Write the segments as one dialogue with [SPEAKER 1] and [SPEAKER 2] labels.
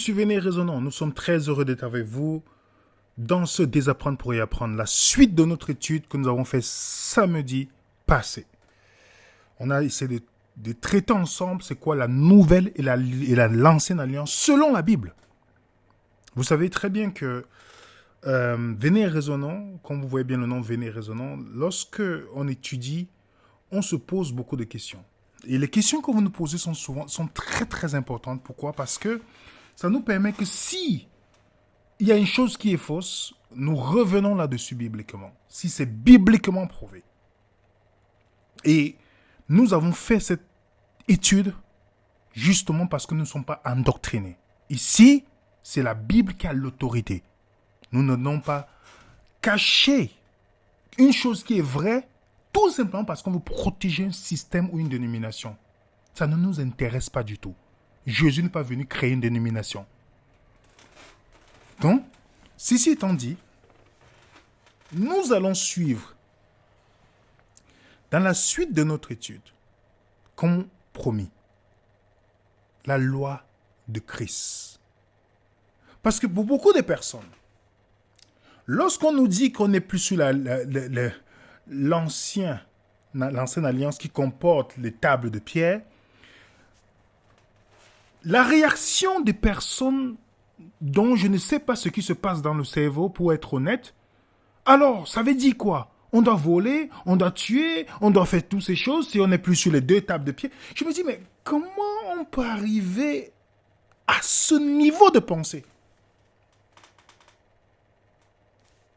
[SPEAKER 1] sur Venez Raisonnons. Nous sommes très heureux d'être avec vous dans ce Désapprendre pour y apprendre, la suite de notre étude que nous avons fait samedi passé. On a essayé de traiter ensemble c'est quoi la nouvelle et l'ancienne alliance selon la Bible. Vous savez très bien que Venez Raisonnons, comme vous voyez bien le nom Venez Raisonnons, lorsque on étudie, on se pose beaucoup de questions. Et les questions que vous nous posez sont très très importantes. Pourquoi? Parce que ça nous permet que si il y a une chose qui est fausse, nous revenons là-dessus bibliquement. Si c'est bibliquement prouvé. Et nous avons fait cette étude justement parce que nous ne sommes pas endoctrinés. Ici, c'est la Bible qui a l'autorité. Nous n'avons pas caché une chose qui est vraie, tout simplement parce qu'on veut protéger un système ou une dénomination. Ça ne nous intéresse pas du tout. Jésus n'est pas venu créer une dénomination. Donc, ceci étant dit, nous allons suivre dans la suite de notre étude, comme promis, la loi de Christ. Parce que pour beaucoup de personnes, lorsqu'on nous dit qu'on n'est plus sous l'ancienne alliance qui comporte les tables de pierre, la réaction des personnes dont je ne sais pas ce qui se passe dans le cerveau, pour être honnête, alors, ça veut dire quoi? On doit voler, on doit tuer, on doit faire toutes ces choses si on n'est plus sur les deux tables de pied. Je me dis, mais comment on peut arriver à ce niveau de pensée?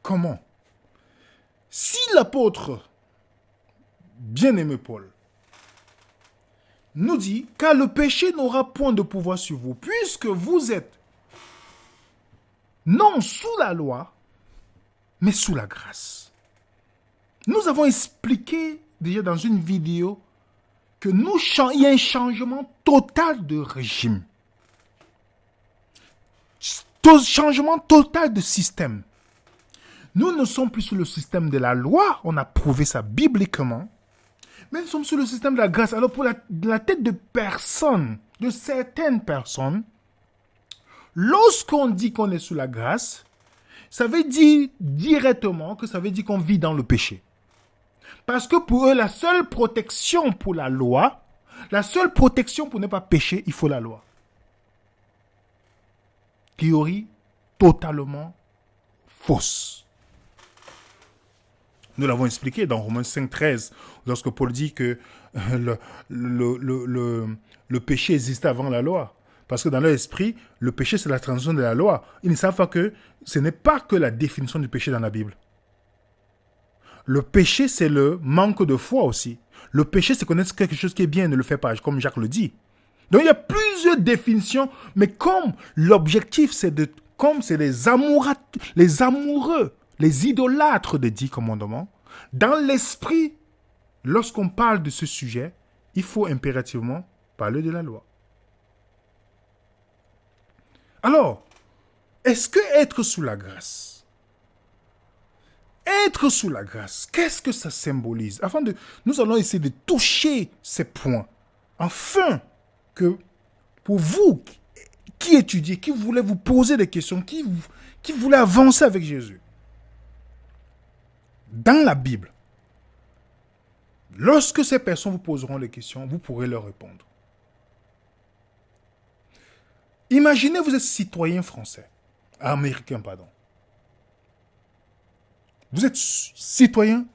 [SPEAKER 1] Comment? Si l'apôtre, bien-aimé Paul, nous dit, car le péché n'aura point de pouvoir sur vous, puisque vous êtes non sous la loi, mais sous la grâce. Nous avons expliqué déjà dans une vidéo que il y a un changement total de régime. Changement total de système. Nous ne sommes plus sous le système de la loi, on a prouvé ça bibliquement, mais nous sommes sous le système de la grâce. Alors pour la tête de personnes, de certaines personnes, lorsqu'on dit qu'on est sous la grâce, ça veut dire directement que ça veut dire qu'on vit dans le péché. Parce que pour eux, la seule protection pour la loi, la seule protection pour ne pas pécher, il faut la loi. Théorie totalement fausse. Nous l'avons expliqué dans Romains 5,13, lorsque Paul dit que le péché existait avant la loi. Parce que dans leur esprit, le péché, c'est la transgression de la loi. Ils ne savent pas que ce n'est pas que la définition du péché dans la Bible. Le péché, c'est le manque de foi aussi. Le péché, c'est connaître quelque chose qui est bien et ne le fait pas, comme Jacques le dit. Donc, il y a plusieurs définitions, mais comme l'objectif, c'est les amoureux, les idolâtres des 10 commandements, dans l'esprit, lorsqu'on parle de ce sujet, il faut impérativement parler de la loi. Alors, est-ce que être sous la grâce, qu'est-ce que ça symbolise? Nous allons essayer de toucher ces points, afin que pour vous qui étudiez, qui voulez vous poser des questions, qui voulez avancer avec Jésus, dans la Bible, lorsque ces personnes vous poseront des questions, vous pourrez leur répondre. Imaginez, vous êtes citoyen français, américain, pardon. Vous êtes citoyen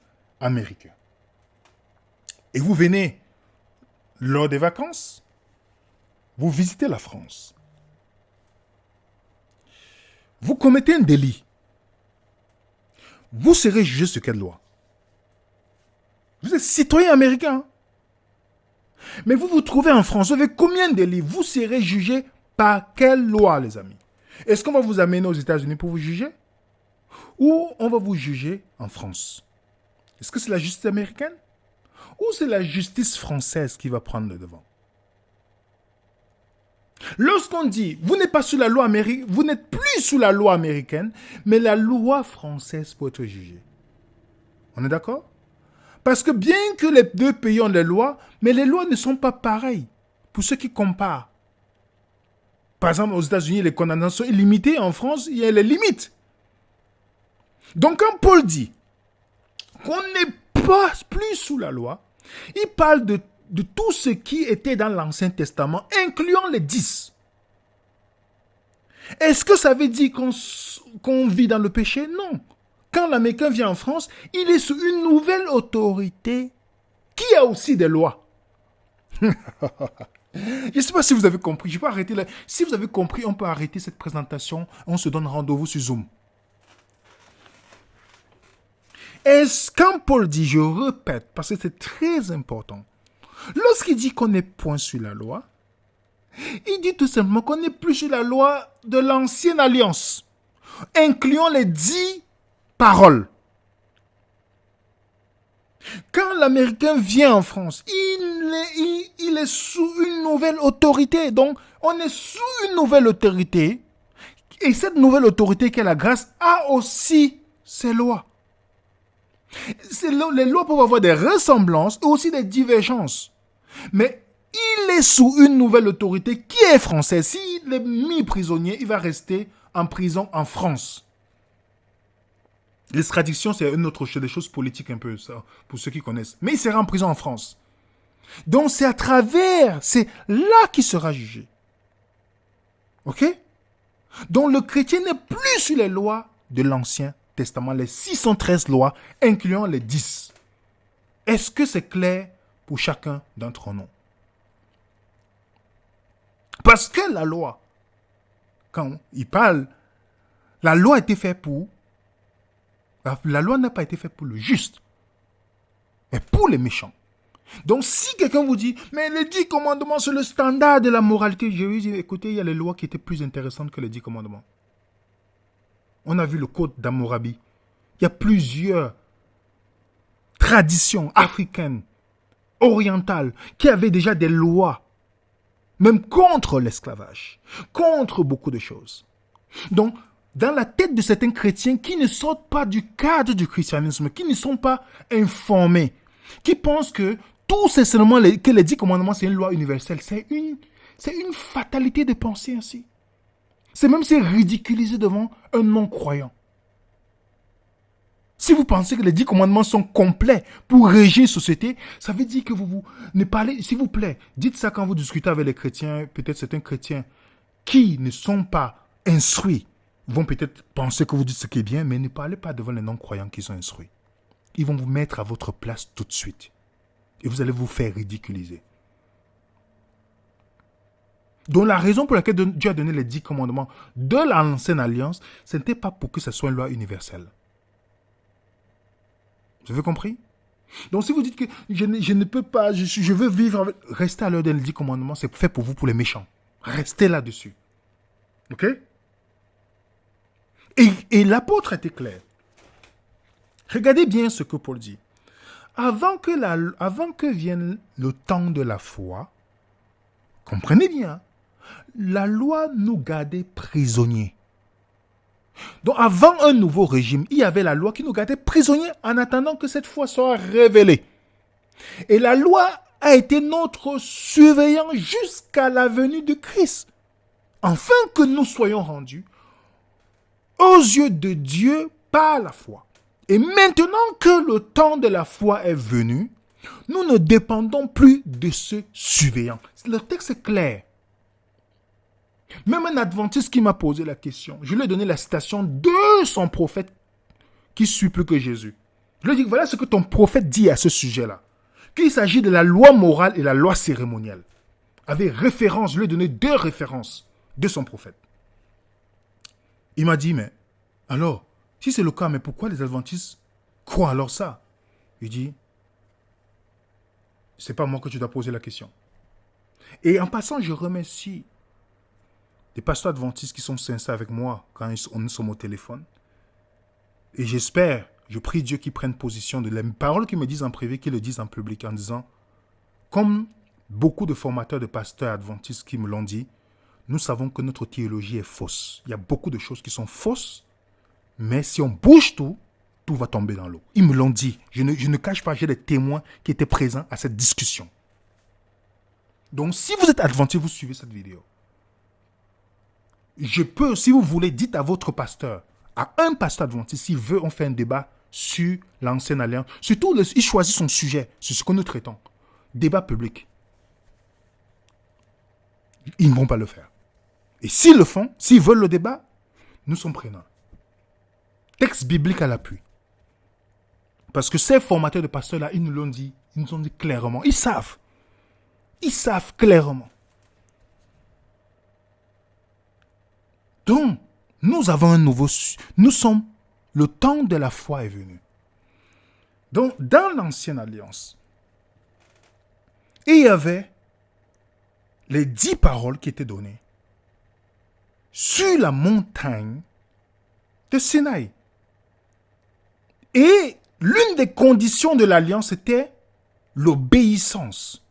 [SPEAKER 1] américain. Et vous venez, lors des vacances, vous visitez la France. Vous commettez un délit. Vous serez jugé sur quelle loi? Vous êtes citoyen américain. Mais vous vous trouvez en France, vous avez combien de délits? Vous serez jugé par quelle loi, les amis? Est-ce qu'on va vous amener aux États-Unis pour vous juger? Ou on va vous juger en France? Est-ce que c'est la justice américaine? Ou c'est la justice française qui va prendre le devant? Lorsqu'on dit, vous n'êtes pas sous la loi américaine, vous n'êtes plus sous la loi américaine, mais la loi française pour être jugé. On est d'accord? Parce que bien que les deux pays ont des lois, mais les lois ne sont pas pareilles pour ceux qui comparent. Par exemple, aux États-Unis, les condamnations illimitées. En France, il y a les limites. Donc, quand Paul dit qu'on n'est pas plus sous la loi, il parle de tout ce qui était dans l'Ancien Testament, incluant les 10. Est-ce que ça veut dire qu'on vit dans le péché? Non. Quand l'Américain vient en France, il est sous une nouvelle autorité qui a aussi des lois. Je ne sais pas si vous avez compris. Je peux arrêter là. Si vous avez compris, on peut arrêter cette présentation. On se donne rendez-vous sur Zoom. Quand Paul dit, je répète, parce que c'est très important, lorsqu'il dit qu'on n'est point sur la loi, il dit tout simplement qu'on n'est plus sur la loi de l'ancienne alliance, incluant les 10 paroles. Quand l'Américain vient en France, il est sous une nouvelle autorité. Donc, on est sous une nouvelle autorité. Et cette nouvelle autorité qui est la grâce a aussi ses lois. Les lois peuvent avoir des ressemblances et aussi des divergences. Mais il est sous une nouvelle autorité qui est française. S'il est mis prisonnier, il va rester en prison en France. L'extradition, c'est une autre chose, des choses politiques un peu, ça, pour ceux qui connaissent. Mais il sera en prison en France. Donc c'est à travers, c'est là qu'il sera jugé. Ok? Donc le chrétien n'est plus sur les lois de l'Ancien Testament, les 613 lois, incluant les 10. Est-ce que c'est clair pour chacun d'entre nous? Parce que la loi, quand il parle, la loi a été faite pour... La loi n'a pas été faite pour le juste, mais pour les méchants. Donc si quelqu'un vous dit, mais les 10 commandements, c'est le standard de la moralité, je lui dis, écoutez, il y a les lois qui étaient plus intéressantes que les 10 commandements. On a vu le code d'Hammurabi. Il y a plusieurs traditions africaines, orientales, qui avaient déjà des lois, même contre l'esclavage, contre beaucoup de choses. Donc, dans la tête de certains chrétiens qui ne sortent pas du cadre du christianisme, qui ne sont pas informés, qui pensent que tout c'est seulement que les 10 commandements, c'est une loi universelle. C'est une fatalité de penser ainsi. C'est même se ridiculiser devant un non-croyant. Si vous pensez que les 10 commandements sont complets pour régir une société, ça veut dire que vous ne parlez, s'il vous plaît, dites ça quand vous discutez avec les chrétiens, peut-être certains chrétiens qui ne sont pas instruits, vont peut-être penser que vous dites ce qui est bien, mais ne parlez pas devant les non-croyants qui sont instruits. Ils vont vous mettre à votre place tout de suite. Et vous allez vous faire ridiculiser. Donc la raison pour laquelle Dieu a donné les 10 commandements de l'ancienne alliance, ce n'était pas pour que ce soit une loi universelle. Vous avez compris? Donc si vous dites que je ne peux pas, je veux vivre avec... Restez à l'heure des 10 commandements, c'est fait pour vous, pour les méchants. Restez là-dessus. Ok? Et l'apôtre était clair. Regardez bien ce que Paul dit. Avant que vienne le temps de la foi, comprenez bien, la loi nous gardait prisonniers. Donc avant un nouveau régime, il y avait la loi qui nous gardait prisonniers en attendant que cette foi soit révélée. Et la loi a été notre surveillant jusqu'à la venue de Christ, afin que nous soyons rendus aux yeux de Dieu par la foi. Et maintenant que le temps de la foi est venu, nous ne dépendons plus de ce surveillant. Le texte est clair. Même un adventiste qui m'a posé la question, je lui ai donné la citation de son prophète qui suit plus que Jésus. Je lui ai dit, voilà ce que ton prophète dit à ce sujet-là. Qu'il s'agit de la loi morale et la loi cérémonielle. Avec référence, je lui ai donné 2 références de son prophète. Il m'a dit, mais alors, si c'est le cas, mais pourquoi les adventistes croient alors ça? Il dit, c'est pas moi que tu dois poser la question. Et en passant, je remercie des pasteurs adventistes qui sont sincères avec moi quand nous sommes au téléphone. Et j'espère, je prie Dieu qu'ils prennent position de les paroles qu'ils me disent en privé, qu'ils le disent en public en disant, comme beaucoup de formateurs de pasteurs adventistes qui me l'ont dit, nous savons que notre théologie est fausse. Il y a beaucoup de choses qui sont fausses, mais si on bouge tout, tout va tomber dans l'eau. Ils me l'ont dit. Je ne cache pas, j'ai des témoins qui étaient présents à cette discussion. Donc, si vous êtes adventiste, vous suivez cette vidéo. Je peux, si vous voulez, dites à votre pasteur, à un pasteur adventiste, s'il veut, on fait un débat sur l'ancienne alliance. Surtout, il choisit son sujet, c'est ce que nous traitons. Débat public. Ils ne vont pas le faire. Et s'ils le font, s'ils veulent le débat, nous sommes prenants. Texte biblique à l'appui. Parce que ces formateurs de pasteurs-là, ils nous l'ont dit, ils nous ont dit clairement. Ils savent. Ils savent clairement. Donc, nous avons un nouveau... Nous sommes... Le temps de la foi est venu. Donc, dans l'ancienne alliance, il y avait les 10 paroles qui étaient données sur la montagne de Sinaï. Et l'une des conditions de l'alliance était l'obéissance.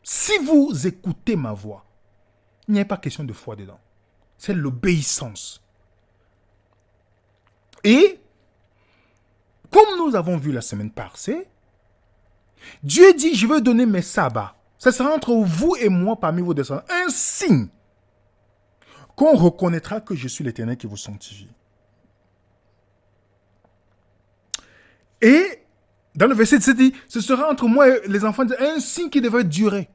[SPEAKER 1] Si vous écoutez ma voix, il n'y a pas question de foi dedans. C'est l'obéissance. Et, comme nous avons vu la semaine passée, Dieu dit, je veux donner mes sabbats. Ça sera entre vous et moi parmi vos descendants. Un signe qu'on reconnaîtra que je suis l'Éternel qui vous sanctifie. Et, dans le verset 17, dit, ce sera entre moi et les enfants un signe qui devrait durer.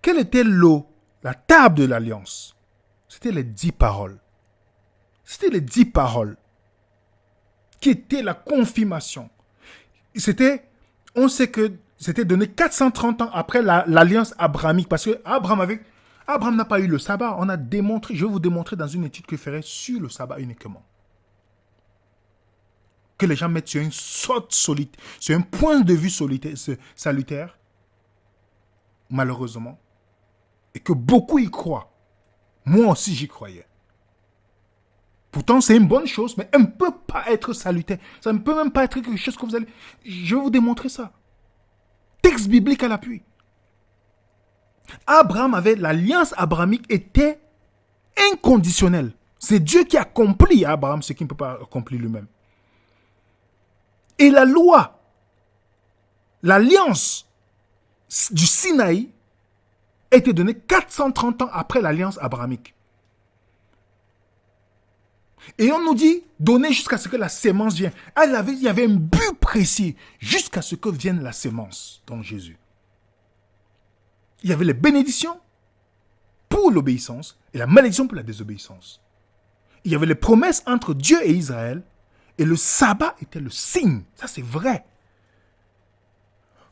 [SPEAKER 1] Quelle était la table de l'alliance? C'était les 10 paroles. C'était les 10 paroles qui étaient la confirmation. On sait que c'était donné 430 ans après l'alliance abrahamique, parce que Abraham n'a pas eu le sabbat. On a démontré, je vais vous démontrer dans une étude que je ferai sur le sabbat uniquement. Que les gens mettent sur une sorte solitaire, sur un point de vue solitaire, salutaire, malheureusement, et que beaucoup y croient. Moi aussi, j'y croyais. Pourtant, c'est une bonne chose, mais elle ne peut pas être salutaire. Ça ne peut même pas être quelque chose que vous allez... Je vais vous démontrer ça. Texte biblique à l'appui. L'alliance abrahamique était inconditionnelle. C'est Dieu qui accomplit à Abraham ce qu'il ne peut pas accomplir lui-même. Et la loi, l'alliance du Sinaï était donnée 430 ans après l'alliance abrahamique. Et on nous dit, donner jusqu'à ce que la sémence vienne. Il y avait un but précis, jusqu'à ce que vienne la sémence, donc Jésus. Il y avait les bénédictions pour l'obéissance et la malédiction pour la désobéissance. Il y avait les promesses entre Dieu et Israël, et le sabbat était le signe. Ça, c'est vrai.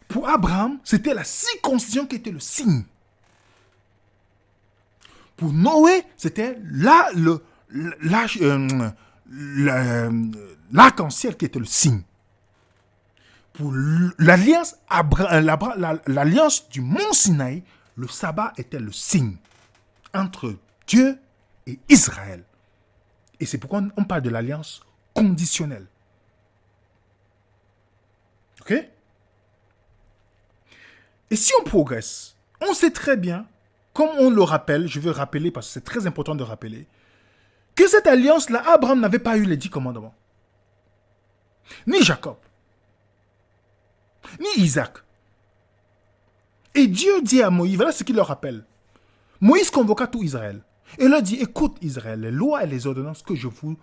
[SPEAKER 1] Pour Abraham, c'était la circoncision qui était le signe. Pour Noé, c'était l'arc-en-ciel qui était le signe. Pour l'alliance du mont Sinaï, le sabbat était le signe entre Dieu et Israël. Et c'est pourquoi on parle de l'alliance conditionnelle. Ok? Et si on progresse, on sait très bien, comme on le rappelle, je veux rappeler parce que c'est très important de rappeler, que cette alliance-là, Abraham n'avait pas eu les 10 commandements. Ni Jacob. Ni Isaac. Et Dieu dit à Moïse, voilà ce qu'il leur rappelle. Moïse convoqua tout Israël et leur dit, écoute Israël, les lois et les ordonnances que je vous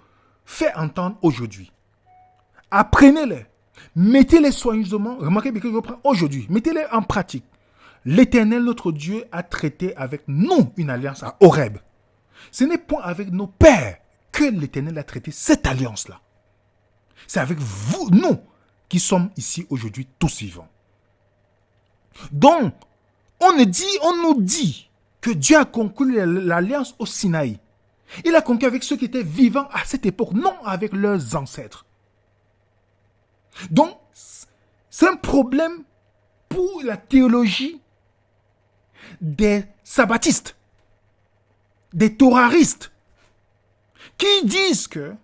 [SPEAKER 1] fais entendre aujourd'hui. Apprenez-les. Mettez-les soigneusement. Remarquez bien que je reprends aujourd'hui. Mettez-les en pratique. L'Éternel, notre Dieu, a traité avec nous une alliance à Horeb. Ce n'est point avec nos pères que l'Éternel a traité cette alliance-là. C'est avec vous, nous, qui sommes ici aujourd'hui tous vivants. Donc, on nous dit que Dieu a conclu l'alliance au Sinaï. Il a conclu avec ceux qui étaient vivants à cette époque, non avec leurs ancêtres. Donc, c'est un problème pour la théologie des sabbatistes, des toraristes, qui disent que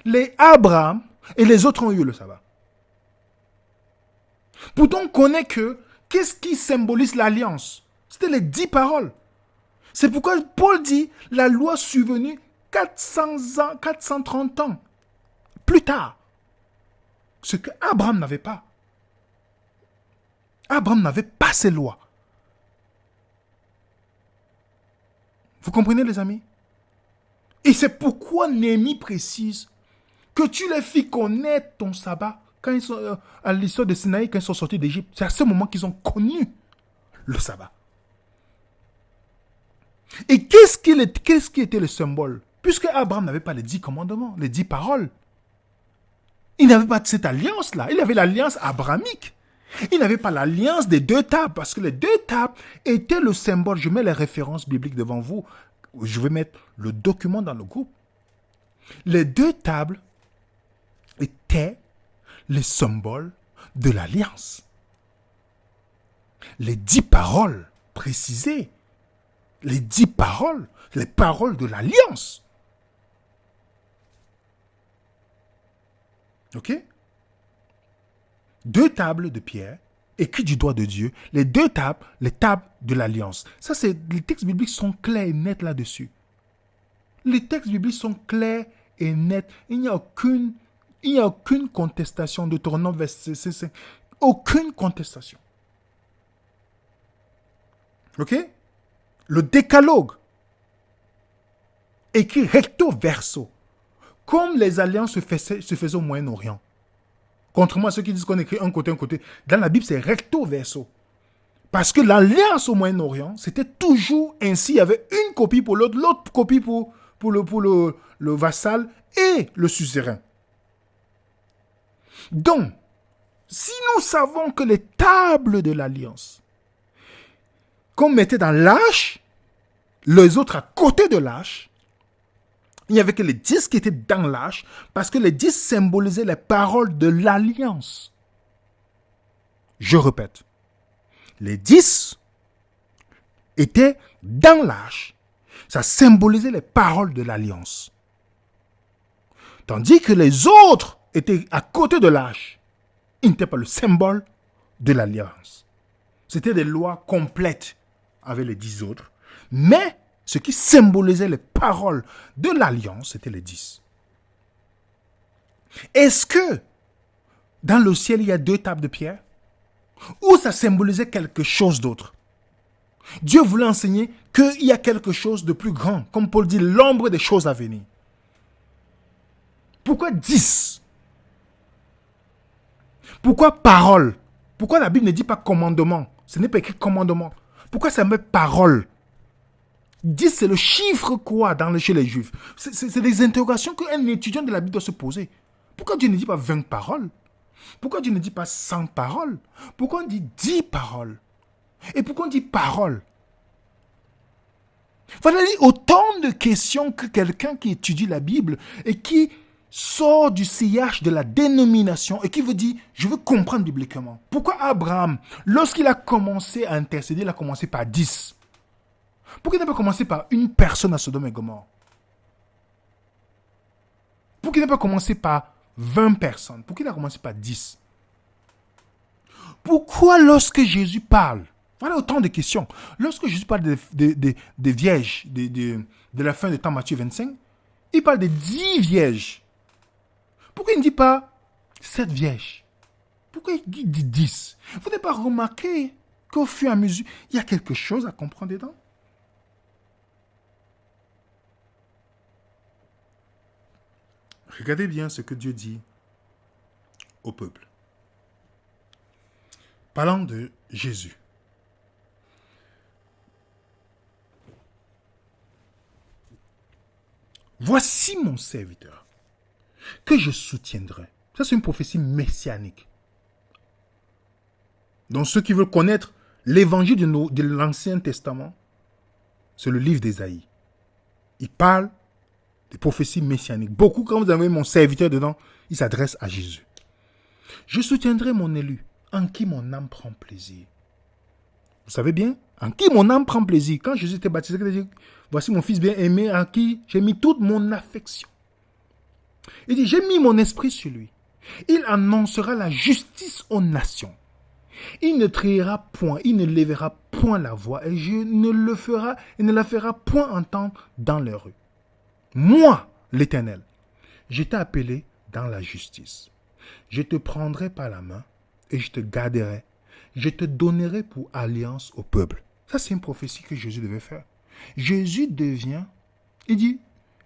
[SPEAKER 1] les Abraham et les autres ont eu le sabbat. Pourtant, on connaît que, qu'est-ce qui symbolise l'alliance? C'était les 10 paroles. C'est pourquoi Paul dit, la loi survenue 430 ans plus tard. Ce que Abraham n'avait pas. Abraham n'avait pas ces lois. Vous comprenez, les amis? Et c'est pourquoi Néhémie précise que tu les fis connaître ton sabbat. Quand ils sont à l'histoire de Sinaï, quand ils sont sortis d'Égypte, c'est à ce moment qu'ils ont connu le sabbat. Et qu'est-ce qui était le symbole? Puisque Abraham n'avait pas les 10 commandements, les 10 paroles. Il n'avait pas cette alliance-là. Il avait l'alliance abrahamique. Il n'avait pas l'alliance des 2 tables, parce que les 2 tables étaient le symbole. Je mets les références bibliques devant vous. Je vais mettre le document dans le groupe. Les 2 tables étaient les symboles de l'alliance. Les 10 paroles précisées. Les 10 paroles, les paroles de l'alliance. Ok? 2 tables de pierre, écrites du doigt de Dieu. Les 2 tables, les tables de l'alliance. Ça, les textes bibliques sont clairs et nets là-dessus. Les textes bibliques sont clairs et nets. Il n'y a aucune contestation. Deutéronome verset 5. Aucune contestation. Ok? Le décalogue, écrit recto verso, comme les alliances se faisaient au Moyen-Orient. Contrairement à ceux qui disent qu'on écrit un côté. Dans la Bible, c'est recto verso. Parce que l'alliance au Moyen-Orient, c'était toujours ainsi. Il y avait une copie pour l'autre, l'autre copie pour le vassal et le suzerain. Donc, si nous savons que les tables de l'alliance qu'on mettait dans l'arche, les autres à côté de l'arche, il n'y avait que les 10 qui étaient dans l'arche, parce que les 10 symbolisaient les paroles de l'alliance. Je répète, les 10 étaient dans l'arche, ça symbolisait les paroles de l'alliance. Tandis que les autres étaient à côté de l'arche, ils n'étaient pas le symbole de l'alliance. C'était des lois complètes avec les 10 autres, mais ce qui symbolisait les paroles de l'alliance, c'était les 10. Est-ce que dans le ciel, il y a 2 tables de pierre? Ou ça symbolisait quelque chose d'autre? Dieu voulait enseigner qu'il y a quelque chose de plus grand, comme Paul dit, l'ombre des choses à venir. Pourquoi 10? Pourquoi parole? Pourquoi la Bible ne dit pas commandement? Ce n'est pas écrit commandement. Pourquoi ça met parole? 10, c'est le chiffre quoi chez les Juifs? C'est des interrogations qu'un étudiant de la Bible doit se poser. Pourquoi Dieu ne dit pas 20 paroles? Pourquoi Dieu ne dit pas 100 paroles? Pourquoi on dit 10 paroles? Et pourquoi on dit parole? Voilà autant de questions que quelqu'un qui étudie la Bible et qui sort du sillage de la dénomination et qui veut dire, je veux comprendre bibliquement. Pourquoi Abraham, lorsqu'il a commencé à intercéder, il a commencé par 10? Pourquoi il n'a pas commencé par une personne à Sodome et Gomorrhe? Pourquoi il n'a pas commencé par 20 personnes? Pourquoi il a commencé par 10? Pourquoi lorsque Jésus parle, voilà autant de questions, lorsque Jésus parle des vierges, de la fin du temps, Matthieu 25, il parle de 10 vierges. Pourquoi il ne dit pas 7 vierges? Pourquoi il dit 10? Vous n'avez pas remarqué qu'au fur et à mesure, il y a quelque chose à comprendre dedans? Regardez bien ce que Dieu dit au peuple. Parlant de Jésus. Voici mon serviteur, que je soutiendrai. Ça, c'est une prophétie messianique. Donc, ceux qui veulent connaître l'évangile de l'Ancien Testament, c'est le livre d'Ésaïe. Il parle des prophéties messianiques. Beaucoup, quand vous avez mon serviteur dedans, il s'adresse à Jésus. Je soutiendrai mon élu, en qui mon âme prend plaisir. Vous savez bien, en qui mon âme prend plaisir. Quand Jésus était baptisé, il dit, voici mon fils bien-aimé, en qui j'ai mis toute mon affection. Il dit, j'ai mis mon esprit sur lui. Il annoncera la justice aux nations. Il ne triera point, il ne lèvera point la voix, et ne la fera point entendre dans les rues. Moi, l'Éternel, je t'ai appelé dans la justice. Je te prendrai par la main et je te garderai. Je te donnerai pour alliance au peuple. Ça, c'est une prophétie que Jésus devait faire. Jésus devient, il dit,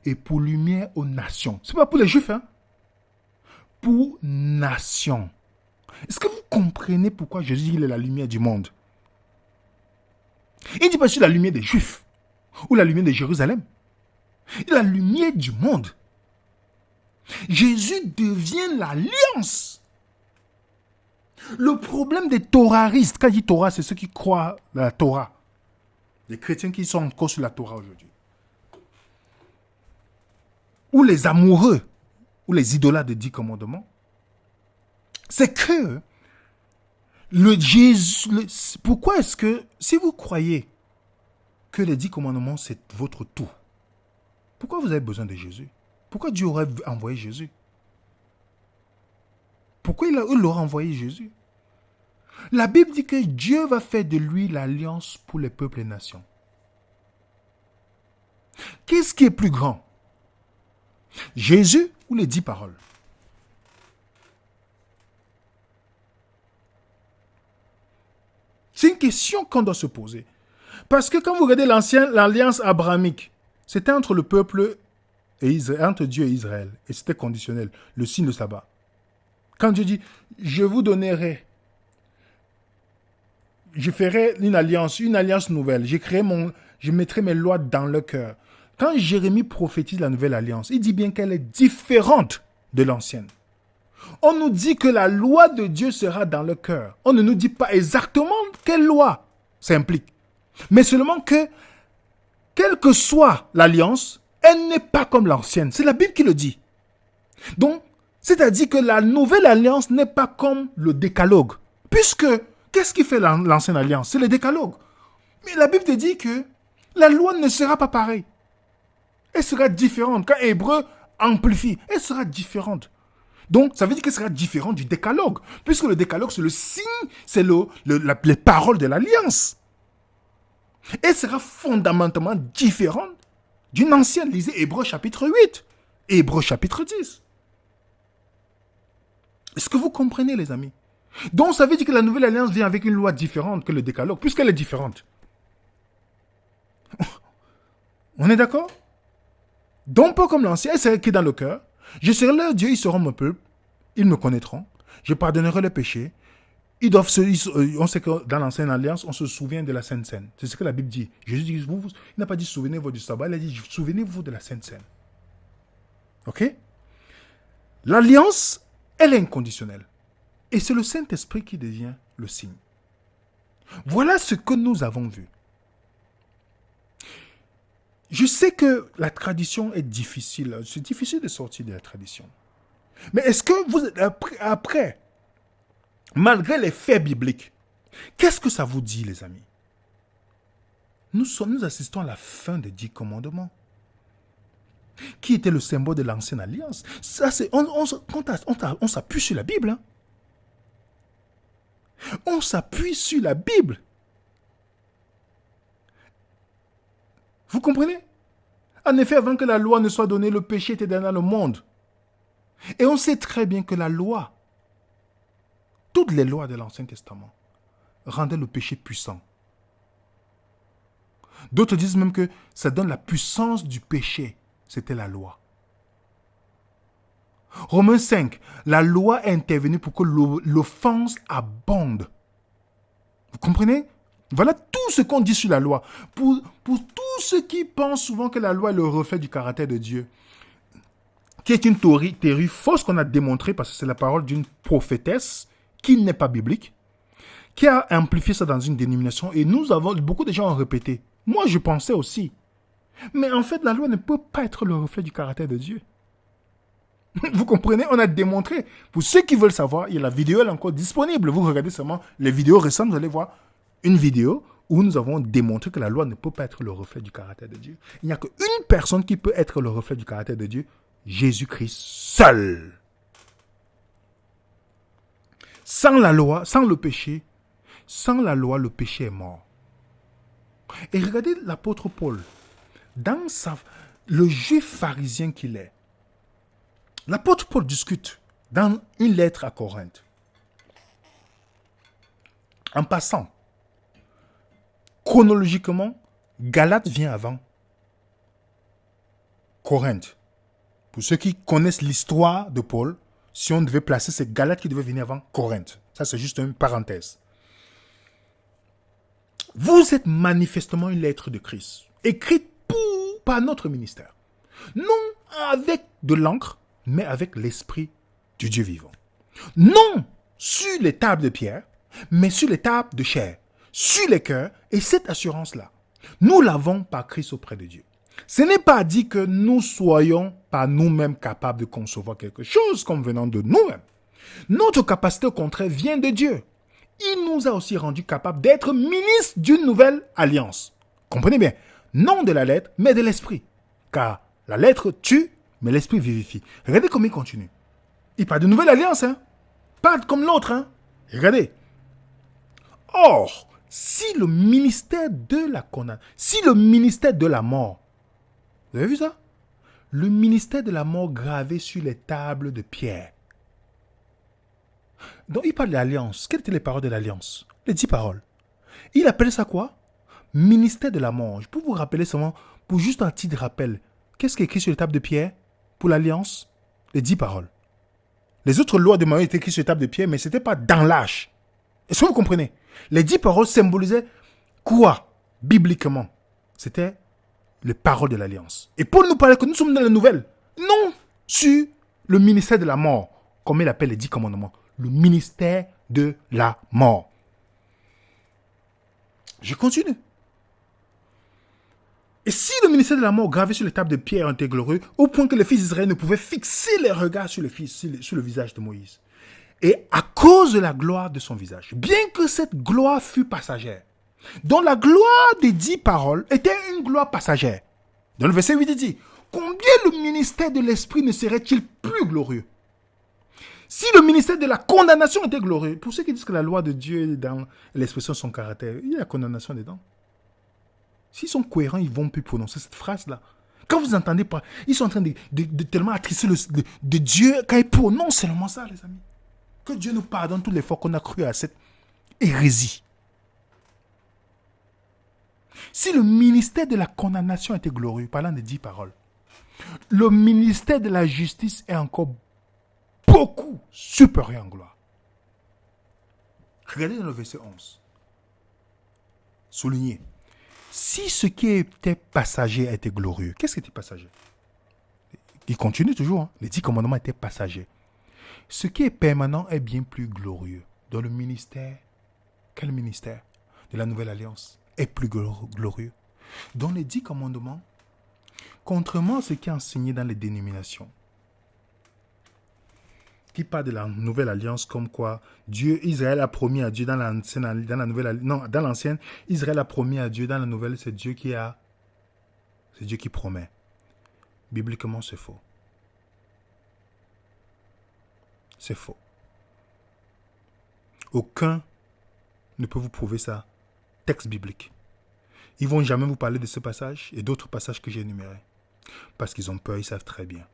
[SPEAKER 1] et pour lumière aux nations. Ce n'est pas pour les Juifs, hein. Pour nations. Est-ce que vous comprenez pourquoi Jésus il est la lumière du monde? Il ne dit pas sur la lumière des Juifs ou la lumière de Jérusalem. Il est la lumière du monde. Jésus devient l'alliance. Le problème des torahistes, quand il dit Torah, c'est ceux qui croient à la Torah. Les chrétiens qui sont encore sur la Torah aujourd'hui. Ou les amoureux, ou les idolâtres des 10 commandements. C'est que pourquoi est-ce que, si vous croyez que les 10 commandements, c'est votre tout, pourquoi vous avez besoin de Jésus? Pourquoi Dieu aurait envoyé Jésus? Pourquoi il aurait envoyé Jésus? La Bible dit que Dieu va faire de lui l'alliance pour les peuples et nations. Qu'est-ce qui est plus grand? Jésus ou les 10 paroles? C'est une question qu'on doit se poser. Parce que quand vous regardez l'alliance abrahamique, c'était entre le peuple et Israël, entre Dieu et Israël. Et c'était conditionnel, le signe de sabbat. Quand Dieu dit, je vous donnerai, je ferai une alliance nouvelle, je mettrai mes lois dans le cœur. Quand Jérémie prophétise la nouvelle alliance, il dit bien qu'elle est différente de l'ancienne. On nous dit que la loi de Dieu sera dans le cœur. On ne nous dit pas exactement quelle loi ça implique. Mais seulement que, quelle que soit l'alliance, elle n'est pas comme l'ancienne. C'est la Bible qui le dit. Donc, c'est-à-dire que la nouvelle alliance n'est pas comme le décalogue. Puisque, qu'est-ce qui fait l'ancienne alliance? C'est le décalogue. Mais la Bible te dit que la loi ne sera pas pareille. Elle sera différente. Quand Hébreu amplifie, elle sera différente. Donc, ça veut dire qu'elle sera différente du décalogue. Puisque le décalogue, c'est le signe, c'est les paroles de l'alliance. Elle sera fondamentalement différente d'une ancienne. Lisez Hébreux chapitre 8, Hébreux chapitre 10. Est-ce que vous comprenez, les amis? Donc, ça veut dire que la nouvelle alliance vient avec une loi différente que le décalogue, puisqu'elle est différente. On est d'accord? Donc, pas comme l'ancien, elle sera écrite dans le cœur. Je serai leur Dieu, ils seront mon peuple. Ils me connaîtront. Je pardonnerai leurs péchés. On sait que dans l'ancienne alliance, on se souvient de la Sainte Seine. C'est ce que la Bible dit. Jésus dit, il n'a pas dit souvenez-vous du sabbat, il a dit souvenez-vous de la Sainte Seine. Ok? L'alliance, elle est inconditionnelle. Et c'est le Saint-Esprit qui devient le signe. Voilà ce que nous avons vu. Je sais que la tradition est difficile. C'est difficile de sortir de la tradition. Mais est-ce que vous, après, malgré les faits bibliques, qu'est-ce que ça vous dit, les amis? Nous assistons à la fin des 10 commandements. Qui était le symbole de l'ancienne alliance? Ça, c'est, on s'appuie sur la Bible. Hein? On s'appuie sur la Bible. Vous comprenez? En effet, avant que la loi ne soit donnée, le péché était dans le monde. Et on sait très bien que la loi, toutes les lois de l'Ancien Testament, rendaient le péché puissant. D'autres disent même que ça donne la puissance du péché. C'était la loi. Romains 5, la loi est intervenue pour que l'offense abonde. Vous comprenez? Voilà tout ce qu'on dit sur la loi. Pour tous ceux qui pensent souvent que la loi est le reflet du caractère de Dieu, qui est une théorie fausse qu'on a démontrée parce que c'est la parole d'une prophétesse qui n'est pas biblique, qui a amplifié ça dans une dénomination et beaucoup de gens ont répété. Moi, je pensais aussi. Mais en fait, la loi ne peut pas être le reflet du caractère de Dieu. Vous comprenez? On a démontré. Pour ceux qui veulent savoir, il y a la vidéo, elle est encore disponible. Vous regardez seulement les vidéos récentes, vous allez voir une vidéo où nous avons démontré que la loi ne peut pas être le reflet du caractère de Dieu. Il n'y a qu'une personne qui peut être le reflet du caractère de Dieu, Jésus-Christ seul. Sans la loi, sans le péché, sans la loi, le péché est mort. Et regardez l'apôtre Paul. Dans le juif pharisien qu'il est, l'apôtre Paul discute dans une lettre à Corinthe. En passant, chronologiquement, Galate vient avant Corinthe. Pour ceux qui connaissent l'histoire de Paul, si on devait placer, c'est Galate qui devait venir avant Corinthe. Ça, c'est juste une parenthèse. Vous êtes manifestement une lettre de Christ, écrite par notre ministère. Non avec de l'encre, mais avec l'esprit du Dieu vivant. Non sur les tables de pierre, mais sur les tables de chair, sur les cœurs, et cette assurance-là, nous l'avons par Christ auprès de Dieu. Ce n'est pas dit que nous soyons par nous-mêmes capables de concevoir quelque chose comme venant de nous-mêmes. Notre capacité, au contraire, vient de Dieu. Il nous a aussi rendus capables d'être ministres d'une nouvelle alliance. Comprenez bien, non de la lettre, mais de l'esprit. Car la lettre tue, mais l'esprit vivifie. Regardez comment il continue. Il parle de nouvelle alliance, hein. Pas comme l'autre, hein. Regardez. Or, si le ministère de la condamnation, si le ministère de la mort, vous avez vu ça? Le ministère de la mort gravé sur les tables de pierre. Donc, il parle de l'alliance. Quelles étaient les paroles de l'alliance? Les 10 paroles. Il appelait ça quoi? Ministère de la mort. Je peux vous rappeler seulement, pour juste un petit rappel, qu'est-ce qui est écrit sur les tables de pierre pour l'alliance? Les 10 paroles. Les autres lois de Moïse étaient écrites sur les tables de pierre, mais ce n'était pas dans l'âge. Est-ce que vous comprenez? Les 10 paroles symbolisaient quoi? Bibliquement. C'était les paroles de l'alliance. Et Paul nous parlait que nous sommes dans la nouvelle. Non sur le ministère de la mort, comme il appelle les 10 commandements. Le ministère de la mort. Je continue. Et si le ministère de la mort gravé sur les tables de pierre était glorieux, au point que les fils d'Israël ne pouvaient fixer les regards sur le visage de Moïse, et à cause de la gloire de son visage, bien que cette gloire fût passagère, dont la gloire des 10 paroles était une gloire passagère. Dans le verset 8, il dit, combien le ministère de l'esprit ne serait-il plus glorieux? Si le ministère de la condamnation était glorieux, pour ceux qui disent que la loi de Dieu est dans l'expression de son caractère, il y a la condamnation dedans. S'ils sont cohérents, ils ne vont plus prononcer cette phrase-là. Quand vous entendez pas, ils sont en train de tellement attrisser de Dieu quand ils prononcent seulement ça, les amis. Que Dieu nous pardonne tous les fois qu'on a cru à cette hérésie. Si le ministère de la condamnation était glorieux, parlant des 10 paroles, le ministère de la justice est encore beaucoup supérieur en gloire. Regardez dans le verset 11. Soulignez. Si ce qui était passager était glorieux, qu'est-ce qui était passager? Il continue toujours. Hein? Les 10 commandements étaient passagers. Ce qui est permanent est bien plus glorieux. Dans le ministère, quel ministère de la Nouvelle Alliance est plus glorieux? Dans les 10 commandements, contrairement à ce qui est enseigné dans les dénominations, qui parle de la Nouvelle Alliance comme quoi Israël a promis à Dieu dans l'ancienne, Israël a promis à Dieu, dans la nouvelle, c'est Dieu qui promet. Bibliquement, c'est faux. C'est faux. Aucun ne peut vous prouver ça. Texte biblique. Ils ne vont jamais vous parler de ce passage et d'autres passages que j'ai énumérés. Parce qu'ils ont peur, ils savent très bien.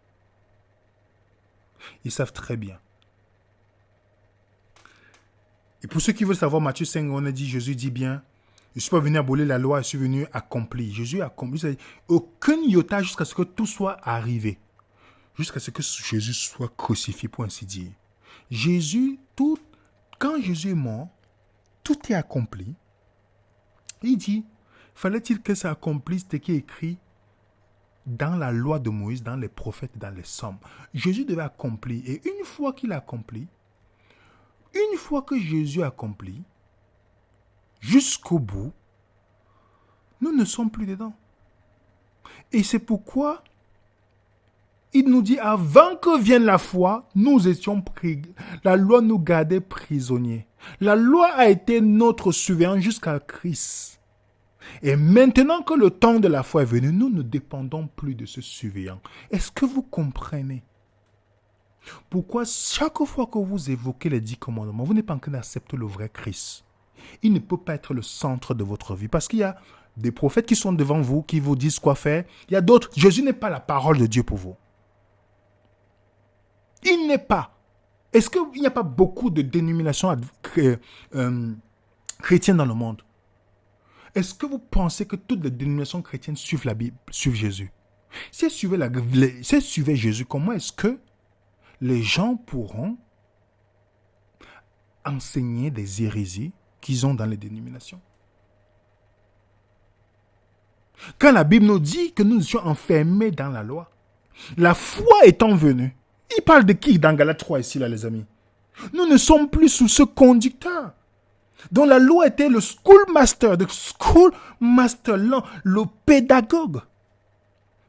[SPEAKER 1] Ils savent très bien. Et pour ceux qui veulent savoir, Matthieu 5, on a dit, Jésus dit bien, je ne suis pas venu abolir la loi, je suis venu accomplir. Jésus a accompli. Aucun iota jusqu'à ce que tout soit arrivé. Jusqu'à ce que Jésus soit crucifié, pour ainsi dire. Quand Jésus est mort, tout est accompli. Il dit, fallait-il que ça accomplisse ce qui est écrit dans la loi de Moïse, dans les prophètes, dans les psaumes. Jésus devait accomplir. Et une fois qu'il a accompli, une fois que Jésus a accompli, jusqu'au bout, nous ne sommes plus dedans. Et c'est pourquoi il nous dit, avant que vienne la foi, nous étions pris. La loi nous gardait prisonniers. La loi a été notre surveillant jusqu'à Christ. Et maintenant que le temps de la foi est venu, nous ne dépendons plus de ce surveillant. Est-ce que vous comprenez? Pourquoi chaque fois que vous évoquez les 10 commandements, vous n'êtes pas en train d'accepter le vrai Christ? Il ne peut pas être le centre de votre vie. Parce qu'il y a des prophètes qui sont devant vous, qui vous disent quoi faire. Il y a d'autres. Jésus n'est pas la parole de Dieu pour vous. Il n'est pas. Est-ce qu'il n'y a pas beaucoup de dénominations chrétiennes dans le monde? Est-ce que vous pensez que toutes les dénominations chrétiennes suivent la Bible, suivent Jésus? Si elles suivaient Jésus, comment est-ce que les gens pourront enseigner des hérésies qu'ils ont dans les dénominations? Quand la Bible nous dit que nous étions enfermés dans la loi, la foi étant venue, il parle de qui dans Galates 3 ici, là, les amis? Nous ne sommes plus sous ce conducteur. Donc la loi était le schoolmaster, le pédagogue.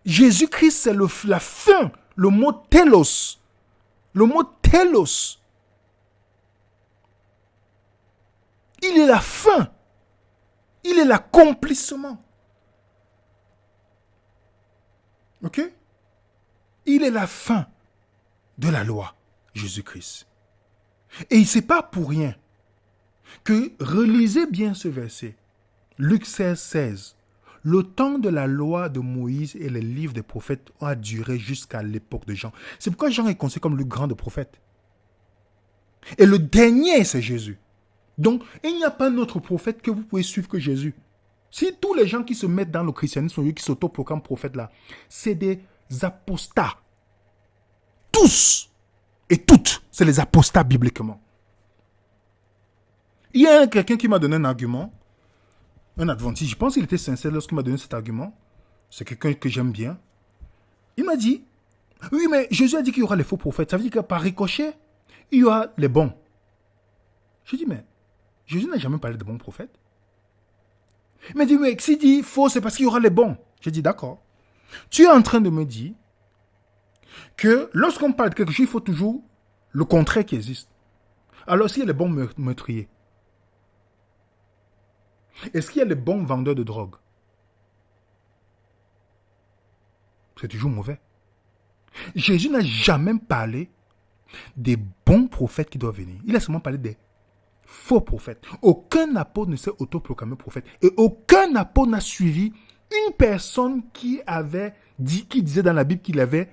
[SPEAKER 1] Jésus-Christ, c'est la fin, le mot telos. Le mot telos. Il est la fin. Il est l'accomplissement. Ok? Il est la fin de la loi, Jésus-Christ. Et c'est pas pour rien que relisez bien ce verset. Luc 16, 16. Le temps de la loi de Moïse et les livres des prophètes a duré jusqu'à l'époque de Jean. C'est pourquoi Jean est considéré comme le grand des prophètes. Et le dernier, c'est Jésus. Donc, il n'y a pas d'autre prophète que vous pouvez suivre que Jésus. Si tous les gens qui se mettent dans le christianisme, qui s'autoproclament prophètes là, c'est des apostats. Tous et toutes, c'est les apostats bibliquement. Il y a quelqu'un qui m'a donné un argument, un adventiste, je pense qu'il était sincère lorsqu'il m'a donné cet argument. C'est quelqu'un que j'aime bien. Il m'a dit, oui, mais Jésus a dit qu'il y aura les faux prophètes. Ça veut dire que par ricochet, il y aura les bons. Je dis, mais Jésus n'a jamais parlé de bons prophètes. Il m'a dit, mais s'il dit faux, c'est parce qu'il y aura les bons. J'ai dit, d'accord. Tu es en train de me dire que lorsqu'on parle de quelque chose, il faut toujours le contraire qui existe. Alors, s'il y a les bons meurtriers, est-ce qu'il y a les bons vendeurs de drogue? C'est toujours mauvais. Jésus n'a jamais parlé des bons prophètes qui doivent venir. Il a seulement parlé des faux prophètes. Aucun apôtre ne s'est autoproclamé prophète. Et aucun apôtre n'a suivi une personne qui disait dans la Bible qu'il avait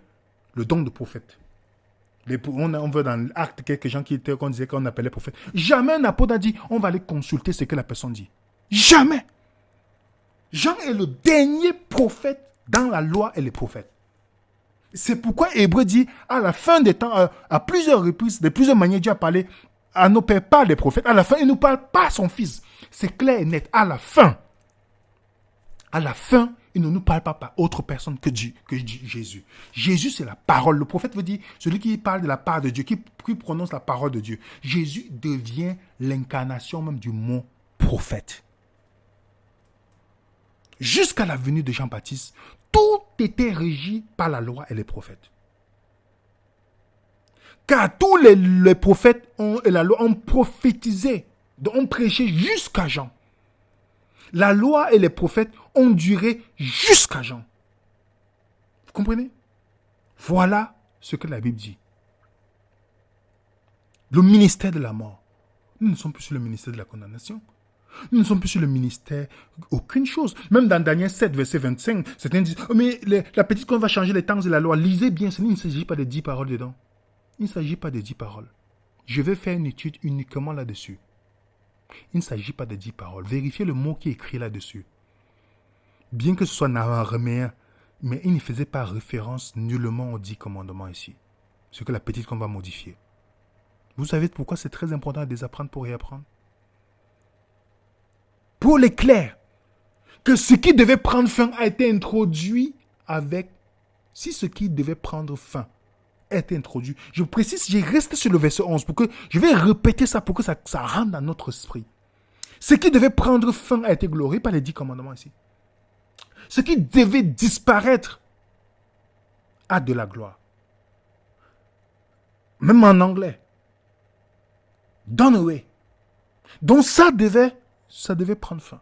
[SPEAKER 1] le don de prophète. On voit dans l'acte quelques gens qu'on disait qu'on appelait prophète. Jamais un apôtre n'a dit on va aller consulter ce que la personne dit. Jamais. Jean est le dernier prophète dans la loi et les prophètes. C'est pourquoi Hébreu dit à la fin des temps, à plusieurs reprises, de plusieurs manières, Dieu a parlé à nos pères par les prophètes. À la fin, il ne nous parle pas à son fils. C'est clair et net. À la fin, il ne nous parle pas par autre personne que Jésus. Jésus, c'est la parole. Le prophète veut dire celui qui parle de la part de Dieu, qui prononce la parole de Dieu. Jésus devient l'incarnation même du mot prophète. Jusqu'à la venue de Jean-Baptiste, tout était régi par la loi et les prophètes. Car tous les prophètes et la loi ont prophétisé, ont prêché jusqu'à Jean. La loi et les prophètes ont duré jusqu'à Jean. Vous comprenez? Voilà ce que la Bible dit. Le ministère de la mort. Nous ne sommes plus sur le ministère de la condamnation. Nous ne sommes plus sur le ministère aucune chose. Même dans Daniel 7, verset 25, certains disent oh, mais la petite qu'on va changer les temps de la loi. Lisez bien, il ne s'agit pas de 10 paroles dedans. Il ne s'agit pas de 10 paroles. Je vais faire une étude uniquement là-dessus. Il ne s'agit pas de 10 paroles. Vérifiez le mot qui est écrit là-dessus. Bien que ce soit araméen, mais il ne faisait pas référence nullement aux 10 commandements ici. Ce que la petite qu'on va modifier. Vous savez pourquoi c'est très important de désapprendre pour réapprendre? Pour les clairs, que ce qui devait prendre fin a été introduit avec... Si ce qui devait prendre fin a été introduit, je précise, j'ai resté sur le verset 11, pour que je vais répéter ça pour que ça rentre dans notre esprit. Ce qui devait prendre fin a été glorifié par les 10 commandements ici. Ce qui devait disparaître a de la gloire. Même en anglais. Done away. Donc ça devait prendre fin.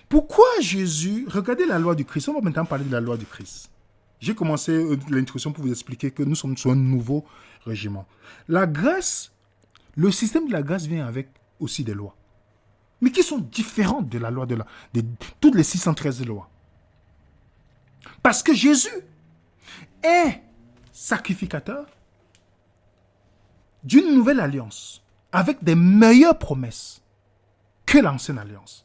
[SPEAKER 1] Pourquoi Jésus... Regardez la loi du Christ. On va maintenant parler de la loi du Christ. J'ai commencé l'introduction pour vous expliquer que nous sommes sur un nouveau régiment. La grâce, le système de la grâce vient avec aussi des lois. Mais qui sont différentes de la loi de toutes les 613 lois. Parce que Jésus est sacrificateur d'une nouvelle alliance avec des meilleures promesses que l'ancienne alliance.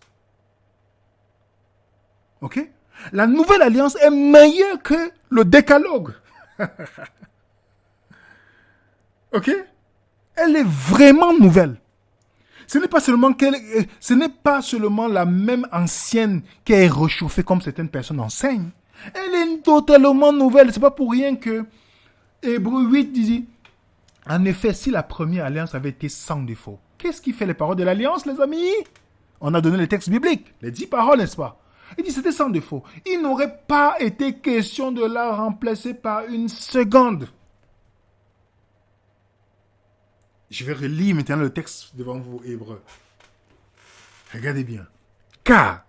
[SPEAKER 1] Ok? La nouvelle alliance est meilleure que le décalogue. Ok? Elle est vraiment nouvelle. Ce n'est pas seulement la même ancienne qui est réchauffée comme certaines personnes enseignent. Elle est totalement nouvelle. C'est pas pour rien que Hébreux 8 dit, en effet, si la première alliance avait été sans défaut, qu'est-ce qui fait les paroles de l'alliance, les amis? On a donné les textes bibliques, les 10 paroles, n'est-ce pas? Il dit c'était sans défaut. Il n'aurait pas été question de la remplacer par une seconde. Je vais relire maintenant le texte devant vous, Hébreux. Regardez bien. Car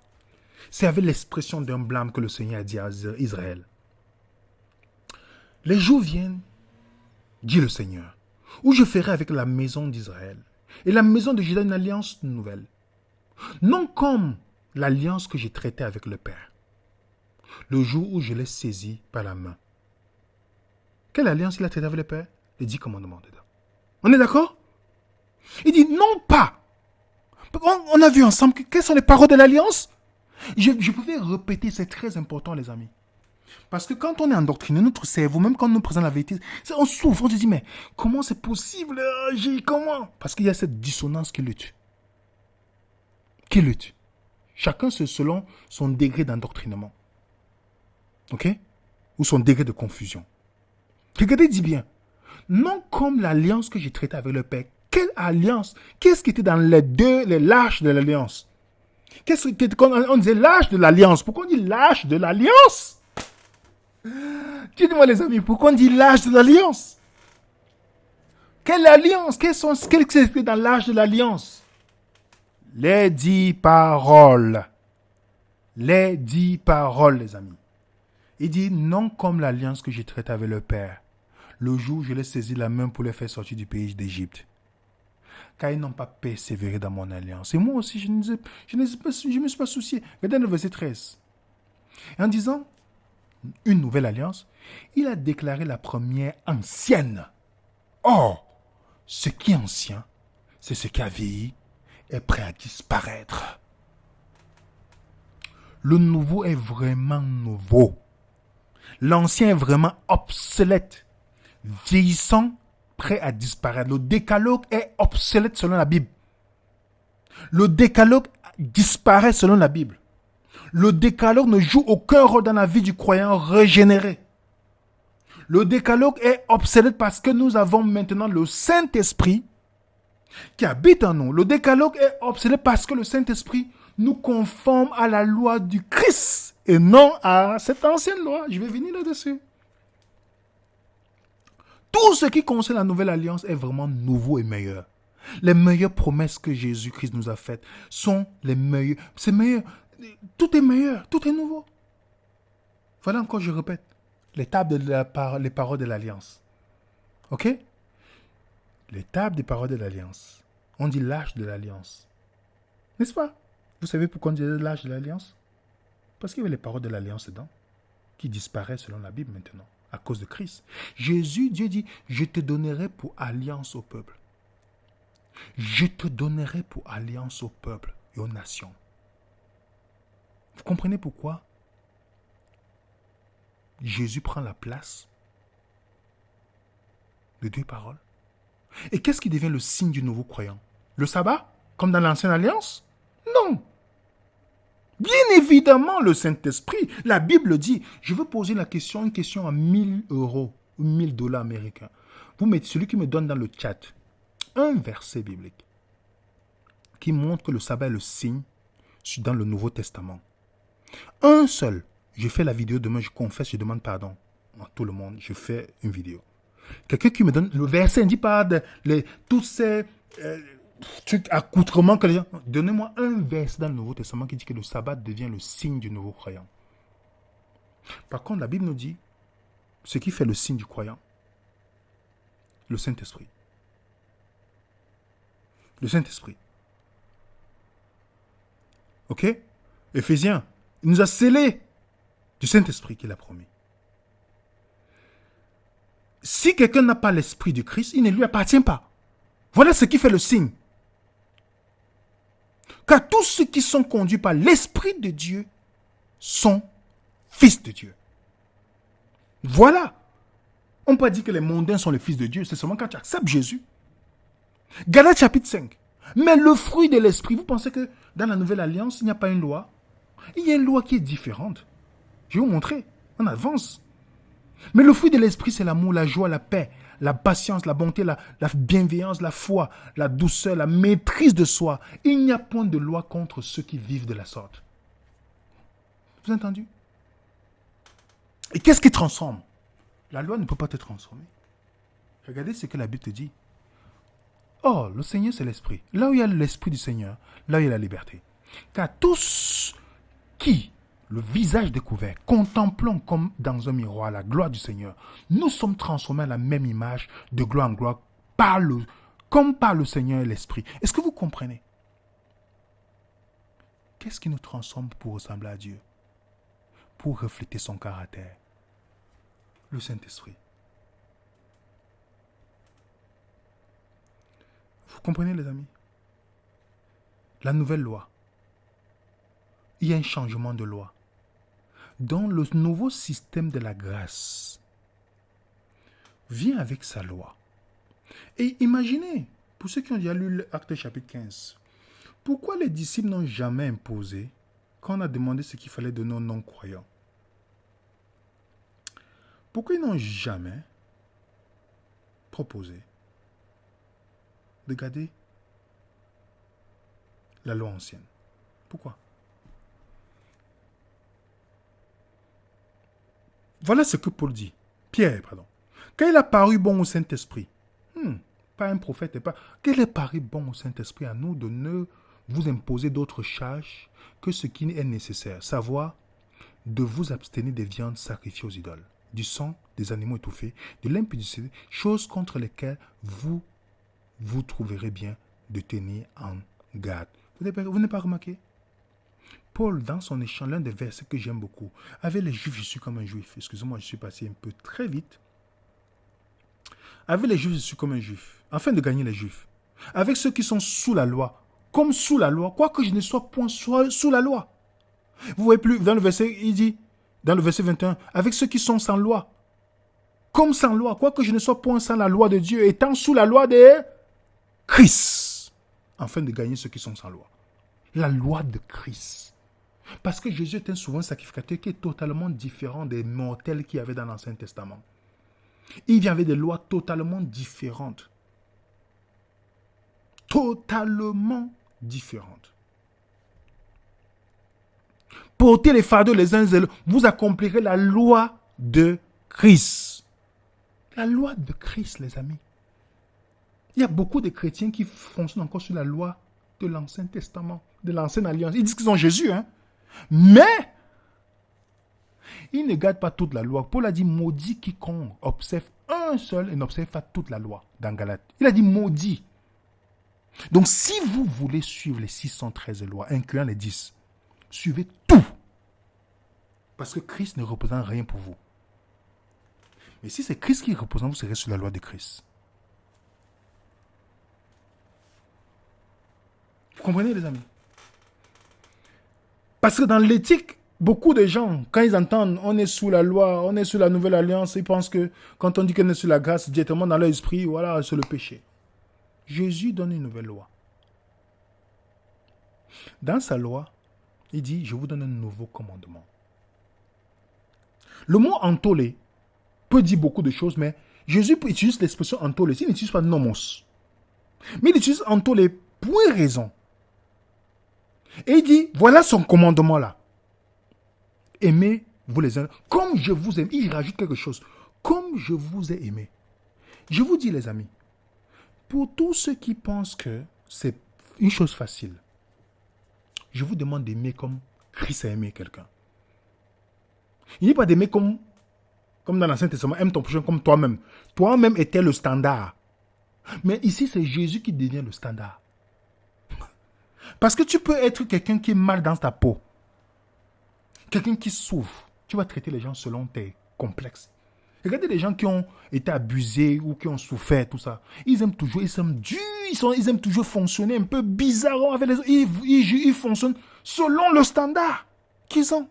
[SPEAKER 1] c'est avec l'expression d'un blâme que le Seigneur a dit à Israël. Les jours viennent, dit le Seigneur, où je ferai avec la maison d'Israël et la maison de Juda une alliance nouvelle. Non comme l'alliance que j'ai traitée avec le Père, le jour où je l'ai saisi par la main. Quelle alliance il a traitée avec le Père? Les 10 commandements dedans. On est d'accord? Il dit non pas. On a vu ensemble quelles sont les paroles de l'alliance. Je pouvais répéter, c'est très important les amis. Parce que quand on est endoctriné, notre cerveau, même quand on nous présente la vérité, on souffre, on se dit mais comment c'est possible? Comment? Parce qu'il y a cette dissonance qui lutte. Chacun selon son degré d'endoctrinement. Ok? Ou son degré de confusion. Regardez, dit bien. Non comme l'alliance que j'ai traitée avec le Père. Quelle alliance? Qu'est-ce qui était dans les lâches de l'alliance? Qu'est-ce qui était quand on disait lâche de l'alliance? Pourquoi on dit lâche de l'alliance? Dites-moi les amis, pourquoi on dit lâche de l'alliance? Quelle alliance? Qu'est-ce qui était dans l'âge de l'alliance? Les 10 paroles. Les 10 paroles, les amis. Il dit non comme l'alliance que j'ai traitée avec le Père. Le jour où je l'ai saisi la main pour les faire sortir du pays d'Égypte. Car ils n'ont pas persévéré dans mon alliance. Et moi aussi, je ne me suis pas soucié. Regardez le verset 13. En disant une nouvelle alliance, il a déclaré la première ancienne. Or, ce qui est ancien, c'est ce qui a vieilli, est prêt à disparaître. Le nouveau est vraiment nouveau. L'ancien est vraiment obsolète, vieillissant, prêt à disparaître. Le décalogue est obsolète selon la Bible. Le décalogue disparaît selon la Bible. Le décalogue ne joue aucun rôle dans la vie du croyant régénéré. Le décalogue est obsolète parce que nous avons maintenant le Saint-Esprit qui habite en nous. Le décalogue est obsolète parce que le Saint-Esprit nous conforme à la loi du Christ et non à cette ancienne loi. Je vais venir là-dessus. Tout ce qui concerne la nouvelle alliance est vraiment nouveau et meilleur. Les meilleures promesses que Jésus-Christ nous a faites sont les meilleures. C'est meilleur. Tout est meilleur. Tout est nouveau. Voilà encore, je répète. Les tables les paroles de l'alliance. Ok? Les tables des paroles de l'alliance. On dit l'âge de l'alliance. N'est-ce pas? Vous savez pourquoi on dit l'âge de l'alliance? Parce qu'il y avait les paroles de l'alliance dedans, qui disparaissent selon la Bible maintenant, à cause de Christ. Dieu dit, je te donnerai pour alliance au peuple. Je te donnerai pour alliance au peuple et aux nations. Vous comprenez pourquoi Jésus prend la place de 2 paroles? Et qu'est-ce qui devient le signe du nouveau croyant? Le sabbat? Comme dans l'ancienne alliance? Non. Bien évidemment, le Saint-Esprit. La Bible dit, je veux poser une question à 1000 euros ou 1000 dollars américains. Vous mettez celui qui me donne dans le chat un verset biblique qui montre que le sabbat est le signe dans le Nouveau Testament. Un seul. Je fais la vidéo demain, je confesse, je demande pardon à tout le monde. Je fais une vidéo. Quelqu'un qui me donne le verset, ne dit pas tous ces trucs accoutrements que les gens... Donnez-moi un verset dans le Nouveau Testament qui dit que le sabbat devient le signe du nouveau croyant. Par contre, la Bible nous dit ce qui fait le signe du croyant. Le Saint-Esprit. Le Saint-Esprit. Ok? Éphésiens, il nous a scellés du Saint-Esprit qu'il a promis. Si quelqu'un n'a pas l'esprit du Christ, il ne lui appartient pas. Voilà ce qui fait le signe. Car tous ceux qui sont conduits par l'Esprit de Dieu sont fils de Dieu. Voilà. On ne peut pas dire que les mondains sont les fils de Dieu. C'est seulement quand tu acceptes Jésus. Galates chapitre 5. Mais le fruit de l'esprit, vous pensez que dans la nouvelle alliance, il n'y a pas une loi? Il y a une loi qui est différente. Je vais vous montrer. On avance. Mais le fruit de l'esprit, c'est l'amour, la joie, la paix, la patience, la bonté, la bienveillance, la foi, la douceur, la maîtrise de soi. Il n'y a point de loi contre ceux qui vivent de la sorte. Vous avez entendu? Et qu'est-ce qui transforme? La loi ne peut pas te transformer. Regardez ce que la Bible te dit. Oh, le Seigneur, c'est l'Esprit. Là où il y a l'Esprit du Seigneur, là où il y a la liberté. Car tous qui, le visage découvert, contemplons comme dans un miroir la gloire du Seigneur, nous sommes transformés à la même image, de gloire en gloire, comme par le Seigneur et l'Esprit. Est-ce que vous comprenez? Qu'est-ce qui nous transforme pour ressembler à Dieu? Pour refléter son caractère? Le Saint-Esprit. Vous comprenez, les amis? La nouvelle loi. Il y a un changement de loi. Dans le nouveau système de la grâce, vient avec sa loi. Et imaginez, pour ceux qui ont déjà lu l'Acte chapitre 15, pourquoi les disciples n'ont jamais imposé quand on a demandé ce qu'il fallait donner aux non-croyants? Pourquoi ils n'ont jamais proposé de garder la loi ancienne? Pourquoi? Voilà ce que Paul dit. Pierre, pardon. Quand il a paru bon au Saint-Esprit, pas un prophète, pas. Qu'il est paru bon au Saint-Esprit à nous de ne vous imposer d'autres charges que ce qui est nécessaire, savoir de vous abstenir des viandes sacrifiées aux idoles, du sang des animaux étouffés, de l'impudicité, choses contre lesquelles vous trouverez bien de tenir en garde. Vous n'avez pas remarqué? Paul, dans son échange, l'un des versets que j'aime beaucoup, avait les Juifs issus comme un Juif. Excusez-moi, je suis passé un peu très vite. Avec les Juifs issus comme un Juif, afin de gagner les Juifs. Avec ceux qui sont sous la loi, comme sous la loi, quoique je ne sois point sous la loi. Vous voyez plus, dans le verset, il dit, dans le verset 21, avec ceux qui sont sans loi, comme sans loi, quoique je ne sois point sans la loi de Dieu, étant sous la loi de Christ, afin de gagner ceux qui sont sans loi. La loi de Christ. Parce que Jésus est un souverain sacrificateur qui est totalement différent des mortels qu'il y avait dans l'Ancien Testament. Il y avait des lois totalement différentes. Totalement différentes. Portez les fardeaux les uns les autres, vous accomplirez la loi de Christ. La loi de Christ, les amis. Il y a beaucoup de chrétiens qui fonctionnent encore sur la loi de l'Ancien Testament, de l'Ancienne Alliance. Ils disent qu'ils ont Jésus, hein. Mais ils ne gardent pas toute la loi. Paul a dit maudit quiconque observe un seul et n'observe pas toute la loi dans Galates. Il a dit maudit. Donc si vous voulez suivre les 613 lois, incluant les 10, suivez tout. Parce que Christ ne représente rien pour vous. Mais si c'est Christ qui représente, vous serez sur la loi de Christ. Vous comprenez, les amis? Parce que dans l'éthique, beaucoup de gens, quand ils entendent on est sous la loi, on est sous la nouvelle alliance, ils pensent que quand on dit qu'on est sous la grâce, directement dans leur esprit, voilà, c'est le péché. Jésus donne une nouvelle loi. Dans sa loi, il dit, je vous donne un nouveau commandement. Le mot entolé peut dire beaucoup de choses, mais Jésus utilise l'expression entolé. Il n'utilise pas nomos. Mais il utilise entolé pour une raison. Et il dit, voilà son commandement là. Aimez-vous les uns. Comme je vous aime. Il rajoute quelque chose. Comme je vous ai aimé. Je vous dis les amis, pour tous ceux qui pensent que c'est une chose facile, je vous demande d'aimer comme Christ a aimé quelqu'un. Il n'est pas d'aimer comme dans l'Ancien Testament, aime ton prochain comme toi-même. Toi-même était le standard. Mais ici, c'est Jésus qui devient le standard. Parce que tu peux être quelqu'un qui est mal dans ta peau. Quelqu'un qui souffre. Tu vas traiter les gens selon tes complexes. Regardez les gens qui ont été abusés ou qui ont souffert, tout ça. Ils aiment toujours, ils sont durs, ils aiment toujours fonctionner un peu bizarrement avec les autres. Ils fonctionnent selon le standard qu'ils ont.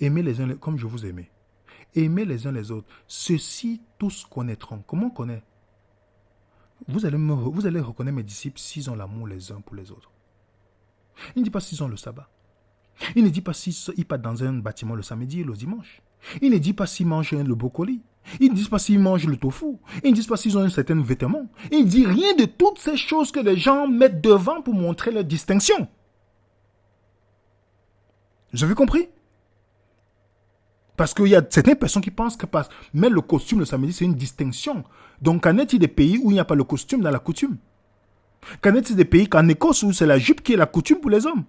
[SPEAKER 1] Aimez les uns comme je vous aimais. Aimez les uns les autres. Ceux-ci tous connaîtront. Comment on connaît? Vous allez reconnaître mes disciples s'ils ont l'amour les uns pour les autres. Il ne dit pas s'ils ont le sabbat. Il ne dit pas s'ils partent dans un bâtiment le samedi et le dimanche. Il ne dit pas s'ils mangent le brocoli. Il ne dit pas s'ils mangent le tofu. Il ne dit pas s'ils ont un certain vêtement. Il ne dit rien de toutes ces choses que les gens mettent devant pour montrer leur distinction. Vous avez compris? Parce qu'il y a certaines personnes qui pensent que mettre le costume le samedi, c'est une distinction. Donc, qu'en est-il des pays où il n'y a pas le costume dans la coutume? Qu'en est-il des pays qu'en Écosse où c'est la jupe qui est la coutume pour les hommes?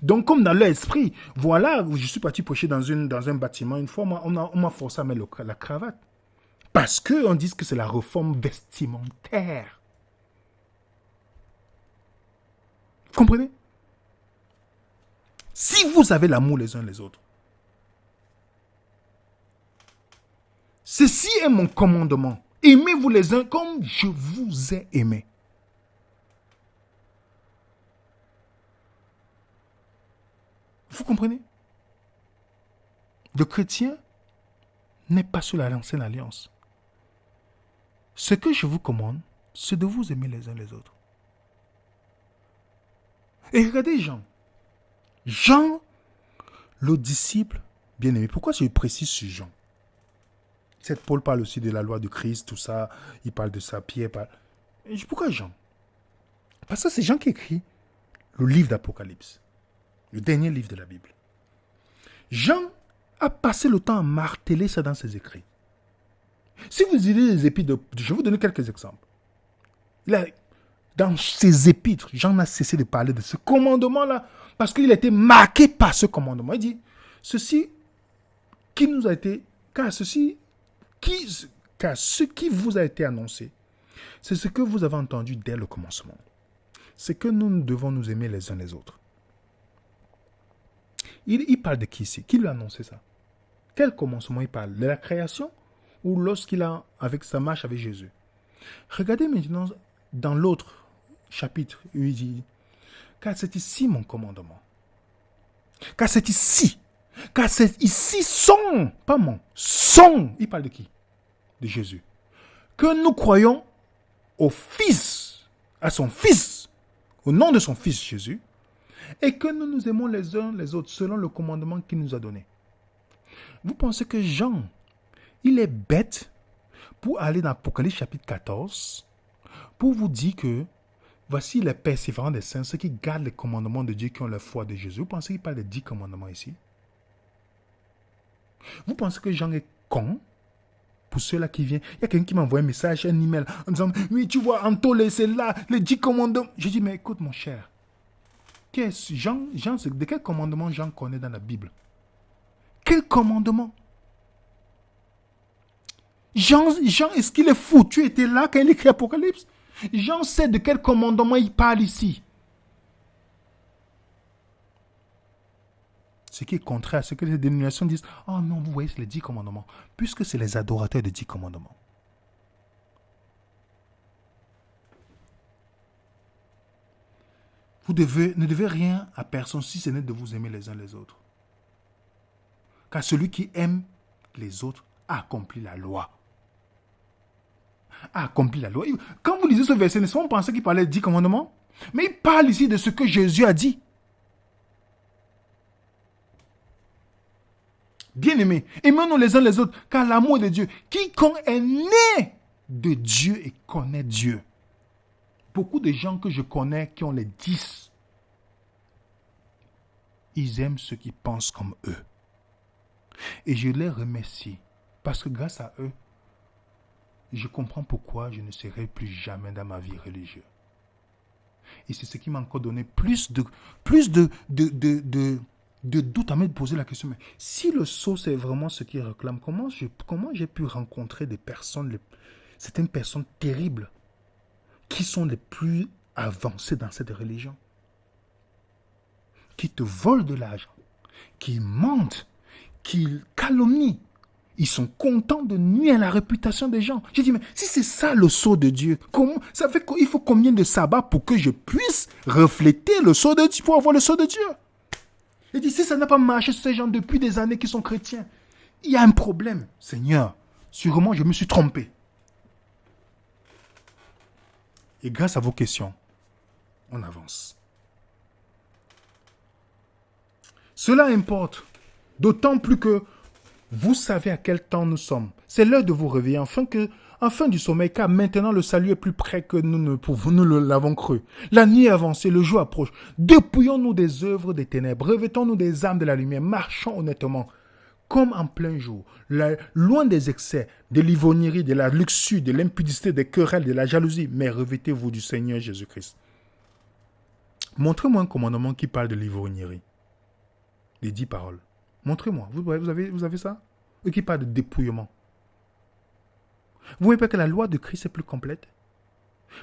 [SPEAKER 1] Donc, comme dans leur esprit, voilà, je suis parti prêcher dans un bâtiment. Une fois, on m'a forcé à mettre la cravate. Parce qu'on dit que c'est la réforme vestimentaire. Vous comprenez? Si vous avez l'amour les uns les autres, ceci est mon commandement. Aimez-vous les uns comme je vous ai aimé. Vous comprenez? Le chrétien n'est pas sous l'ancienne alliance. Ce que je vous commande, c'est de vous aimer les uns les autres. Et regardez Jean. Jean, le disciple bien-aimé. Pourquoi je précise sur Jean? Paul parle aussi de la loi de Christ, tout ça. Il parle de ça, Pierre parle. Pourquoi Jean? Parce que c'est Jean qui écrit le livre d'Apocalypse. Le dernier livre de la Bible. Jean a passé le temps à marteler ça dans ses écrits. Si vous lisez les épîtres, je vais vous donner quelques exemples. Dans ses épîtres, Jean n'a cessé de parler de ce commandement-là parce qu'il a été marqué par ce commandement. Il dit, ceci qui nous a été, car ce qui vous a été annoncé, c'est ce que vous avez entendu dès le commencement. C'est que nous devons nous aimer les uns les autres. Il parle de qui ici? Qui lui a annoncé ça? Quel commencement il parle? De la création ou lorsqu'il a avec sa marche avec Jésus? Regardez maintenant dans l'autre chapitre où il dit, car c'est ici mon commandement. Car c'est ici. Car c'est ici pas mon, il parle de qui? De Jésus. Que nous croyons au Fils, à son Fils, au nom de son Fils Jésus, et que nous nous aimons les uns les autres selon le commandement qu'il nous a donné. Vous pensez que Jean, il est bête pour aller dans Apocalypse chapitre 14 pour vous dire que voici les persévérants des saints, ceux qui gardent les commandements de Dieu, qui ont la foi de Jésus. Vous pensez qu'il parle des 10 commandements ici? Vous pensez que Jean est con? Pour ceux-là qui viennent, il y a quelqu'un qui m'a envoyé un message, un email, en disant, oui, tu vois, Anto, c'est là, les 10 commandements. Je dis, mais écoute, mon cher, Jean, de quel commandement Jean connaît dans la Bible? Quel commandement? Jean, est-ce qu'il est fou? Tu étais là quand il écrit Apocalypse? Jean sait de quel commandement il parle ici. Ce qui est contraire à ce que les dénominations disent. Oh non, vous voyez, c'est les 10 commandements. Puisque c'est les adorateurs des 10 commandements. Vous ne devez rien à personne si ce n'est de vous aimer les uns les autres. Car celui qui aime les autres a accompli la loi. A accompli la loi. Quand vous lisez ce verset, n'est-ce pas, on pensait qu'il parlait des 10 commandements? Mais il parle ici de ce que Jésus a dit. Bien-aimés, aimons-nous les uns les autres, car l'amour de Dieu, quiconque est né de Dieu et connaît Dieu. Beaucoup de gens que je connais qui ont les 10, ils aiment ceux qui pensent comme eux. Et je les remercie, parce que grâce à eux, je comprends pourquoi je ne serai plus jamais dans ma vie religieuse. Et c'est ce qui m'a encore donné plus de doute à me poser la question, mais si le sceau c'est vraiment ce qu'il réclame, comment j'ai pu rencontrer certaines personnes terribles qui sont les plus avancées dans cette religion, qui te volent de l'argent, qui mentent, qui calomnient, ils sont contents de nuire à la réputation des gens. J'ai dit, mais si c'est ça le sceau de Dieu, il faut combien de sabbats pour que je puisse refléter le sceau de Dieu, pour avoir le sceau de Dieu? Il dit, si ça n'a pas marché sur ces gens depuis des années qui sont chrétiens, il y a un problème. Seigneur, sûrement je me suis trompé. Et grâce à vos questions, on avance. Cela importe, d'autant plus que vous savez à quel temps nous sommes. C'est l'heure de vous réveiller, enfin du sommeil, car maintenant le salut est plus près que nous l'avons cru. La nuit avance, le jour approche. Dépouillons-nous des œuvres des ténèbres, revêtons-nous des armes de la lumière, marchons honnêtement, comme en plein jour, loin des excès, de l'ivrognerie, de la luxure, de l'impudicité, des querelles, de la jalousie, mais revêtez-vous du Seigneur Jésus-Christ. Montrez-moi un commandement qui parle de l'ivrognerie. Les 10 paroles. Montrez-moi. Vous avez ça? Et qui parle de dépouillement. Vous voyez pas que la loi de Christ est plus complète?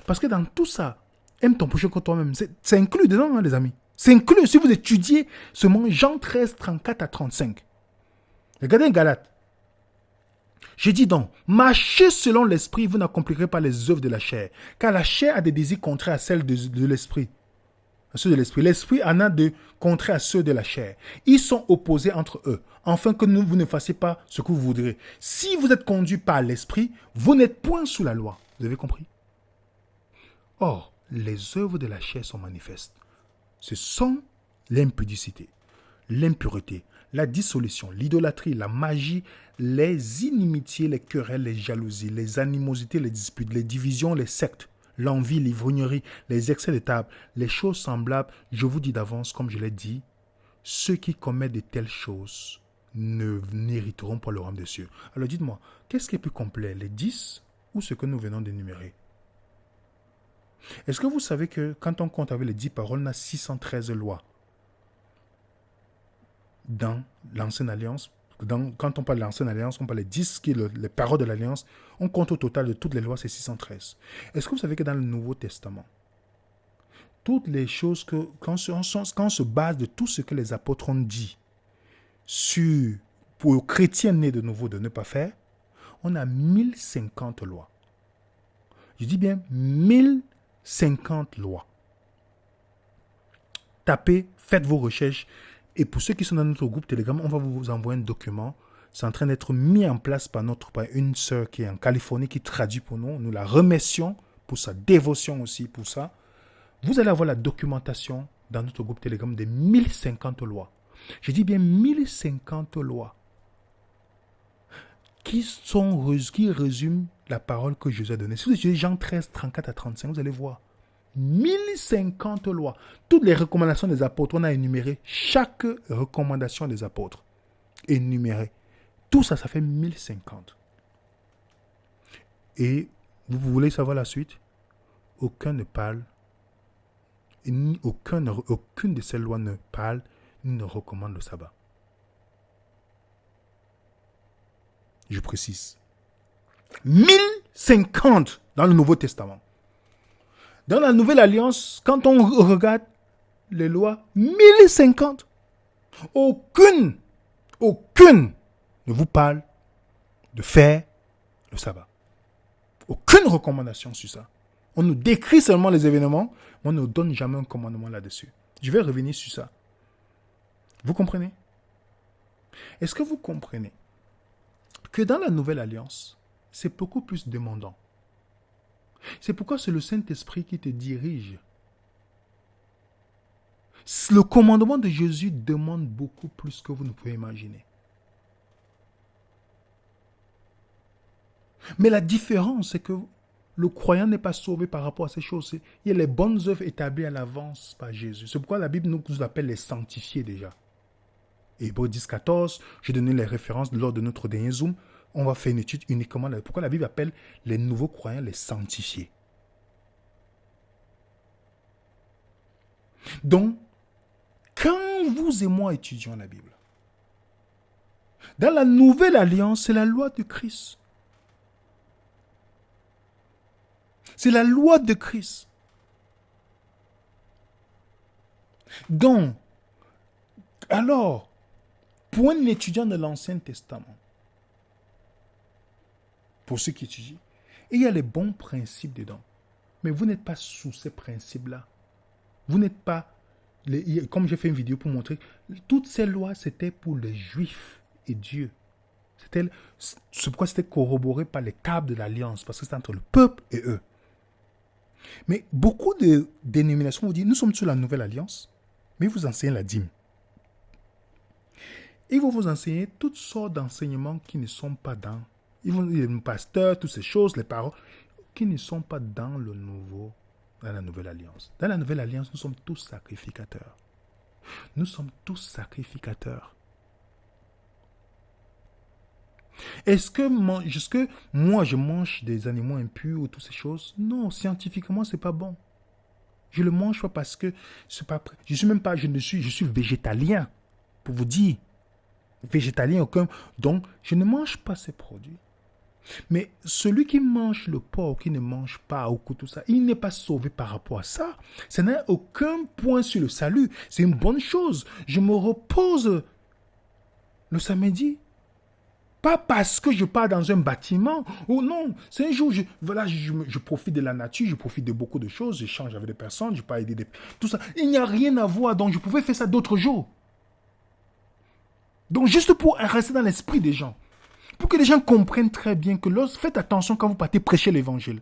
[SPEAKER 1] Parce que dans tout ça, aime ton prochain que toi-même. C'est inclus dedans, hein, les amis. C'est inclus si vous étudiez seulement Jean 13, 34 à 35. Regardez Galates. J'ai dit donc, marchez selon l'esprit, vous n'accomplirez pas les œuvres de la chair. Car la chair a des désirs contraires à celles de l'esprit. Ceux de l'esprit. L'esprit en a de contraires à ceux de la chair. Ils sont opposés entre eux, afin que vous ne fassiez pas ce que vous voudrez. Si vous êtes conduit par l'esprit, vous n'êtes point sous la loi. Vous avez compris? Or, les œuvres de la chair sont manifestes. Ce sont l'impudicité, l'impureté, la dissolution, l'idolâtrie, la magie, les inimitiés, les querelles, les jalousies, les animosités, les disputes, les divisions, les sectes, l'envie, l'ivrognerie, les excès de table, les choses semblables. Je vous dis d'avance, comme je l'ai dit, ceux qui commettent de telles choses n'hériteront pas le royaume des cieux. Alors dites-moi, qu'est-ce qui est plus complet, les 10 ou ce que nous venons d'énumérer? Est-ce que vous savez que quand on compte avec les 10 paroles, on a 613 lois dans l'ancienne alliance? Quand on parle de l'ancienne alliance, on parle des 10 qui est les paroles de l'alliance. On compte au total de toutes les lois, c'est 613. Est-ce que vous savez que dans le Nouveau Testament, toutes les choses quand on se base de tout ce que les apôtres ont dit pour les chrétiens nés de nouveau de ne pas faire, on a 1050 lois. Je dis bien 1050 lois. Tapez, faites vos recherches. Et pour ceux qui sont dans notre groupe Telegram, on va vous envoyer un document. C'est en train d'être mis en place par une sœur qui est en Californie, qui traduit pour nous. Nous la remercions pour sa dévotion aussi, pour ça. Vous allez avoir la documentation dans notre groupe Telegram des 1050 lois. Je dis bien 1050 lois qui résument la parole que je vous ai donnée. Si vous étudiez Jean 13, 34 à 35, vous allez voir. 1050 lois. Toutes les recommandations des apôtres, on a énuméré chaque recommandation des apôtres. Énuméré. Tout ça, ça fait 1050. Et vous voulez savoir la suite? Aucun ne parle, aucune de ces lois ne parle, ni ne recommande le sabbat. Je précise. 1050 dans le Nouveau Testament. Dans la Nouvelle Alliance, quand on regarde les lois, 1050. Aucune ne vous parle de faire le sabbat. Aucune recommandation sur ça. On nous décrit seulement les événements, mais on ne nous donne jamais un commandement là-dessus. Je vais revenir sur ça. Vous comprenez? Est-ce que vous comprenez que dans la Nouvelle Alliance, c'est beaucoup plus demandant? C'est pourquoi c'est le Saint-Esprit qui te dirige. Le commandement de Jésus demande beaucoup plus que vous ne pouvez imaginer. Mais la différence, c'est que le croyant n'est pas sauvé par rapport à ces choses. Il y a les bonnes œuvres établies à l'avance par Jésus. C'est pourquoi la Bible nous appelle les sanctifiés déjà. Hébreux 10, 14, j'ai donné les références lors de notre dernier Zoom. On va faire une étude uniquement là. Pourquoi la Bible appelle les nouveaux croyants les sanctifiés. Donc, quand vous et moi étudions la Bible, dans la nouvelle alliance, c'est la loi de Christ. C'est la loi de Christ. Donc, alors, pour un étudiant de l'Ancien Testament, pour ceux qui étudient, il y a les bons principes dedans. Mais vous n'êtes pas sous ces principes-là. Vous n'êtes pas comme j'ai fait une vidéo pour montrer, toutes ces lois, c'était pour les Juifs et Dieu. C'est pourquoi c'était corroboré par les tables de l'alliance, parce que c'était entre le peuple et eux. Mais beaucoup de dénominations vous disent, nous sommes sur la nouvelle alliance, mais vous enseignez la dîme. Ils vont vous enseigner toutes sortes d'enseignements qui ne sont pas dans... Ils vont dire le pasteur, toutes ces choses, les paroles, qui ne sont pas dans la nouvelle alliance. Dans la nouvelle alliance, nous sommes tous sacrificateurs. Nous sommes tous sacrificateurs. Est-ce que moi, je mange des animaux impurs ou toutes ces choses? Non, scientifiquement, c'est pas bon. Je le mange pas parce que c'est pas prêt. Je suis végétalien, pour vous dire. Végétalien aucun. Donc, je ne mange pas ces produits. Mais celui qui mange le porc, qui ne mange pas ou tout ça, il n'est pas sauvé par rapport à ça. Ça n'a aucun point sur le salut. C'est une bonne chose. Je me repose le samedi. Pas parce que je pars dans un bâtiment. Oh non, c'est un jour, je profite de la nature, je profite de beaucoup de choses, j'échange avec des personnes, je peux aider tout ça. Il n'y a rien à voir, donc je pouvais faire ça d'autres jours. Donc juste pour rester dans l'esprit des gens. Pour que les gens comprennent très bien que faites attention quand vous partez prêcher l'évangile.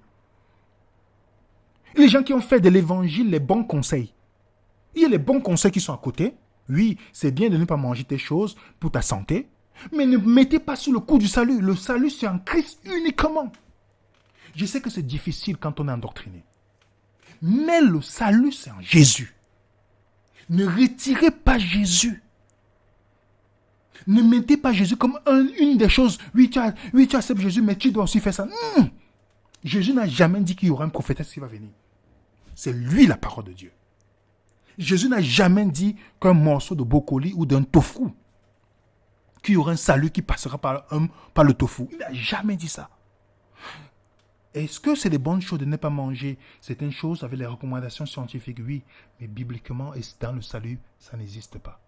[SPEAKER 1] Les gens qui ont fait de l'évangile les bons conseils. Il y a les bons conseils qui sont à côté. Oui, c'est bien de ne pas manger tes choses pour ta santé. Mais ne mettez pas sous le coup du salut. Le salut, c'est en Christ uniquement. Je sais que c'est difficile quand on est endoctriné. Mais le salut, c'est en Jésus. Ne retirez pas Jésus. Ne mettez pas Jésus comme une des choses. Oui, tu acceptes Jésus, mais tu dois aussi faire ça. Non. Jésus n'a jamais dit qu'il y aura un prophétesse qui va venir. C'est lui la parole de Dieu. Jésus n'a jamais dit qu'un morceau de brocoli ou d'un tofu, qu'il y aura un salut qui passera par le tofu. Il n'a jamais dit ça. Est-ce que c'est des bonnes choses de ne pas manger certaines choses avec les recommandations scientifiques? Oui, mais bibliquement et dans le salut, ça n'existe pas.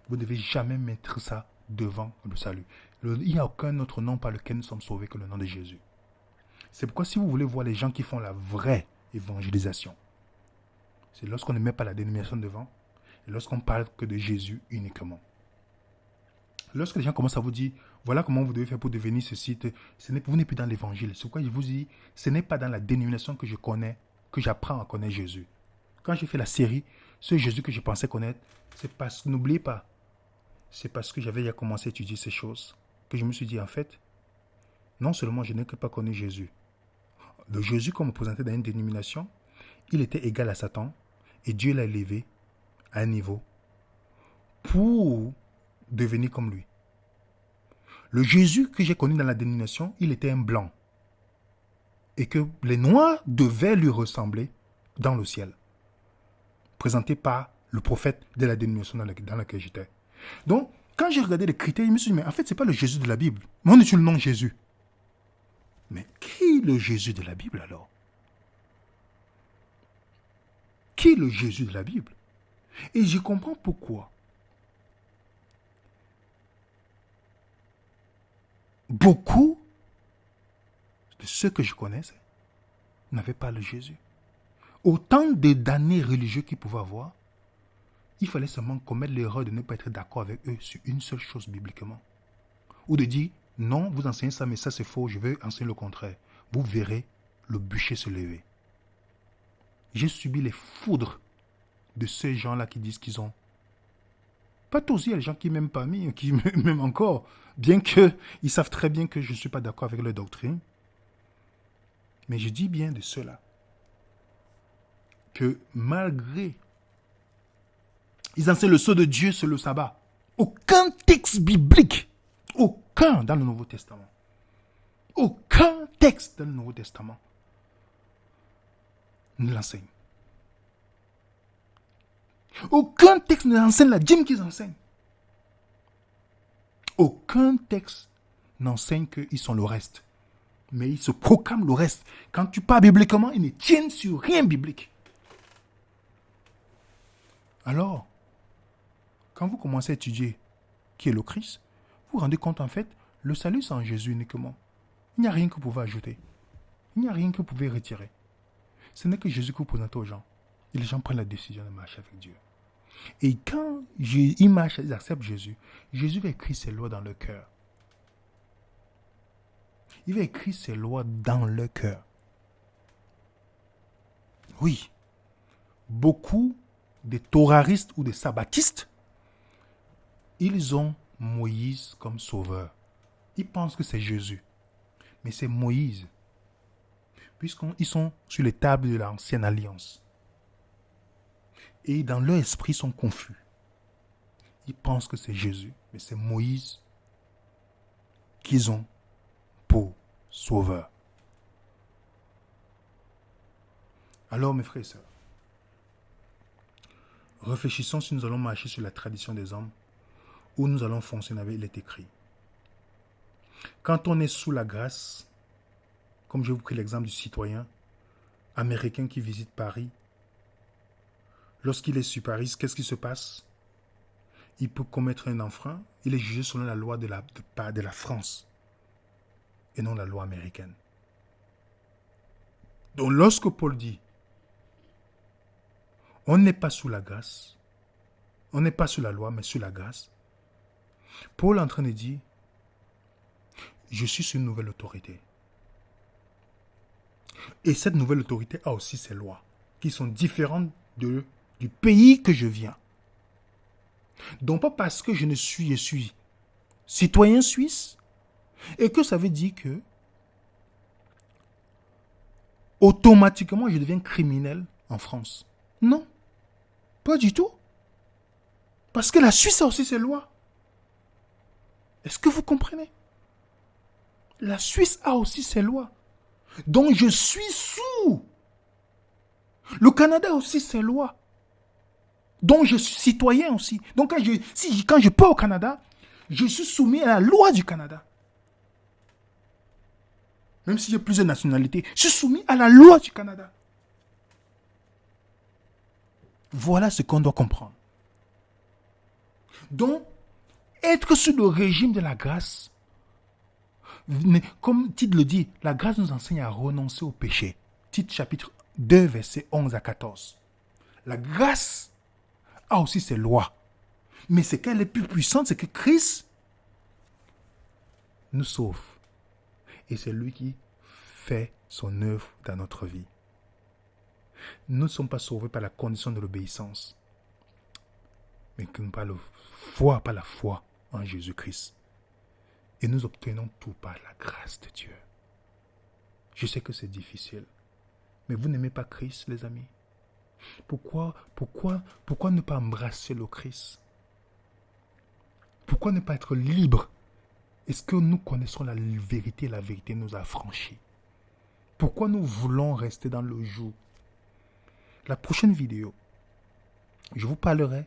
[SPEAKER 1] Vous ne devez jamais mettre ça devant le salut. Il n'y a aucun autre nom par lequel nous sommes sauvés que le nom de Jésus. C'est pourquoi si vous voulez voir les gens qui font la vraie évangélisation, c'est lorsqu'on ne met pas la dénomination devant et lorsqu'on parle que de Jésus uniquement. Lorsque les gens commencent à vous dire, voilà comment vous devez faire pour devenir ceci, vous n'êtes plus dans l'évangile. C'est pourquoi je vous dis, ce n'est pas dans la dénomination que je connais, que j'apprends à connaître Jésus. Quand j'ai fait la série, ce Jésus que je pensais connaître, c'est parce que, n'oubliez pas, c'est parce que j'avais déjà commencé à étudier ces choses, que je me suis dit, en fait, non seulement je n'ai que pas connu Jésus. Le Jésus qu'on me présentait dans une dénomination, il était égal à Satan, et Dieu l'a élevé à un niveau pour devenir comme lui. Le Jésus que j'ai connu dans la dénomination, il était un blanc. Et que les noirs devaient lui ressembler dans le ciel. Présenté par le prophète de la dénomination dans laquelle j'étais. Donc, quand j'ai regardé les critères, je me suis dit, mais en fait, ce n'est pas le Jésus de la Bible. Mais on est sur le nom Jésus. Mais qui est le Jésus de la Bible alors? Qui est le Jésus de la Bible? Et je comprends pourquoi. Beaucoup de ceux que je connaissais n'avaient pas le Jésus. Autant de damnés religieux qu'ils pouvaient avoir, il fallait seulement commettre l'erreur de ne pas être d'accord avec eux sur une seule chose bibliquement. Ou de dire, non, vous enseignez ça, mais ça c'est faux, je vais enseigner le contraire. Vous verrez le bûcher se lever. J'ai subi les foudres de ces gens-là qui disent qu'ils ont... Pas tous, il y a des gens qui m'aiment pas, qui m'aiment encore, bien qu'ils savent très bien que je ne suis pas d'accord avec leur doctrine. Mais je dis bien de ceux-là que malgré... Ils enseignent le sceau de Dieu sur le sabbat. Aucun texte biblique, aucun dans le Nouveau Testament, aucun texte dans le Nouveau Testament ne l'enseigne. Aucun texte ne enseigne la dîme qu'ils enseignent. Aucun texte n'enseigne qu'ils sont le reste. Mais ils se proclament le reste. Quand tu parles bibliquement, ils ne tiennent sur rien biblique. Alors, quand vous commencez à étudier qui est le Christ, vous vous rendez compte en fait, le salut c'est en Jésus uniquement. Il n'y a rien que vous pouvez ajouter. Il n'y a rien que vous pouvez retirer. Ce n'est que Jésus que vous présentez aux gens. Et les gens prennent la décision de marcher avec Dieu. Et quand ils marchent, ils acceptent Jésus, Jésus va écrire ses lois dans leur cœur. Il va écrire ses lois dans leur cœur. Oui. Beaucoup des toraristes ou des sabbatistes, ils ont Moïse comme sauveur. Ils pensent que c'est Jésus. Mais c'est Moïse. Puisqu'ils sont sur les tables de l'ancienne alliance. Et dans leur esprit, ils sont confus. Ils pensent que c'est Jésus. Mais c'est Moïse qu'ils ont pour sauveur. Alors, mes frères et sœurs, réfléchissons si nous allons marcher sur la tradition des hommes ou nous allons fonctionner avec l'écrit. Quand on est sous la grâce, comme je vous pris l'exemple du citoyen américain qui visite Paris, lorsqu'il est sur Paris, qu'est-ce qui se passe? Il peut commettre un enfant, il est jugé selon la loi de la France et non la loi américaine. Donc lorsque Paul dit, on n'est pas sous la grâce, on n'est pas sous la loi, mais sous la grâce, Paul est en train de dire, je suis sur une nouvelle autorité. Et cette nouvelle autorité a aussi ses lois, qui sont différentes du pays que je viens. Donc pas parce que je suis citoyen suisse, et que ça veut dire que automatiquement je deviens criminel en France. Non, pas du tout. Parce que la Suisse a aussi ses lois. Est-ce que vous comprenez? La Suisse a aussi ses lois. Donc je suis sous. Le Canada a aussi ses lois. Donc je suis citoyen aussi. Donc quand je pars au Canada, je suis soumis à la loi du Canada. Même si j'ai plusieurs nationalités, je suis soumis à la loi du Canada. Voilà ce qu'on doit comprendre. Donc, être sous le régime de la grâce, comme Tite le dit, la grâce nous enseigne à renoncer au péché. Tite chapitre 2, versets 11 à 14. La grâce a aussi ses lois. Mais ce qu'elle est plus puissante, c'est que Christ nous sauve. Et c'est lui qui fait son œuvre dans notre vie. Nous ne sommes pas sauvés par la condition de l'obéissance, mais par la foi en Jésus-Christ. Et nous obtenons tout par la grâce de Dieu. Je sais que c'est difficile, mais vous n'aimez pas Christ, les amis? Pourquoi ne pas embrasser le Christ? Pourquoi ne pas être libre? Est-ce que nous connaissons la vérité et la vérité nous a affranchis? Pourquoi nous voulons rester dans le joug? La prochaine vidéo, je vous parlerai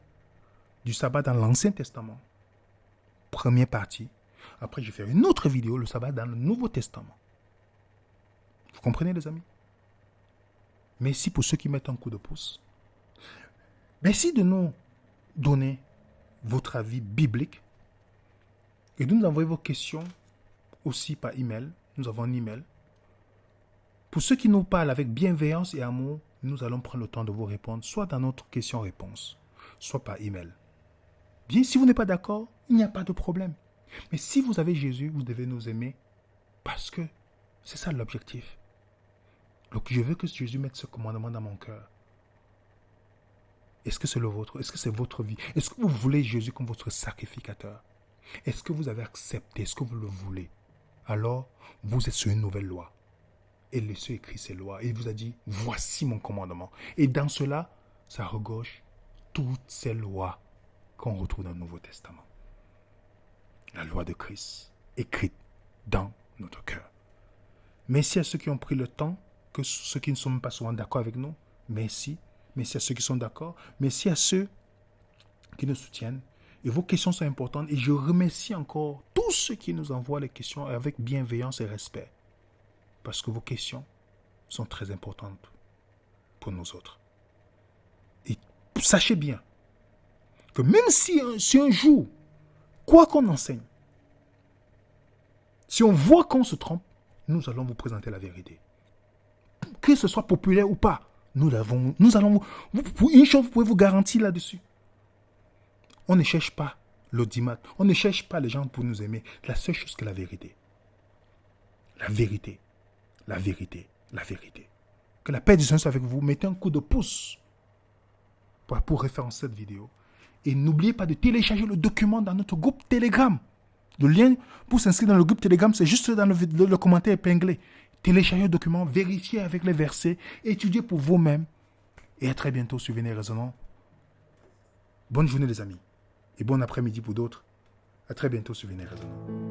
[SPEAKER 1] du sabbat dans l'Ancien Testament. Première partie. Après, je vais faire une autre vidéo, le sabbat dans le Nouveau Testament. Vous comprenez, les amis? Merci pour ceux qui mettent un coup de pouce. Merci de nous donner votre avis biblique et de nous envoyer vos questions aussi par email. Nous avons un email. Pour ceux qui nous parlent avec bienveillance et amour, nous allons prendre le temps de vous répondre, soit dans notre question-réponse, soit par email. Bien, si vous n'êtes pas d'accord, il n'y a pas de problème. Mais si vous avez Jésus, vous devez nous aimer parce que c'est ça l'objectif. Donc je veux que Jésus mette ce commandement dans mon cœur. Est-ce que c'est le vôtre? Est-ce que c'est votre vie? Est-ce que vous voulez Jésus comme votre sacrificateur? Est-ce que vous avez accepté? Est-ce que vous le voulez? Alors, vous êtes sur une nouvelle loi. Et laissez écrire ces lois. Et il vous a dit, voici mon commandement. Et dans cela, ça regorge toutes ces lois qu'on retrouve dans le Nouveau Testament. La loi de Christ, écrite dans notre cœur. Merci à ceux qui ont pris le temps, que ceux qui ne sont pas souvent d'accord avec nous. Merci. Merci à ceux qui sont d'accord. Merci à ceux qui nous soutiennent. Et vos questions sont importantes. Et je remercie encore tous ceux qui nous envoient les questions avec bienveillance et respect. Parce que vos questions sont très importantes pour nous autres. Et sachez bien que même si un jour, quoi qu'on enseigne, si on voit qu'on se trompe, nous allons vous présenter la vérité. Que ce soit populaire ou pas, Nous allons, une chose, vous pouvez vous garantir là-dessus. On ne cherche pas l'audimat. On ne cherche pas les gens pour nous aimer. La seule chose que la vérité. La vérité. La vérité. La vérité. Que la paix du Seigneur soit avec vous. Mettez un coup de pouce pour référencer cette vidéo. Et n'oubliez pas de télécharger le document dans notre groupe Telegram. Le lien pour s'inscrire dans le groupe Telegram, c'est juste dans le commentaire épinglé. Téléchargez le document, vérifiez avec les versets, étudiez pour vous-même. Et à très bientôt sur Venez Raisonnons. Bonne journée les amis. Et bon après-midi pour d'autres. À très bientôt sur Venez Raisonnons.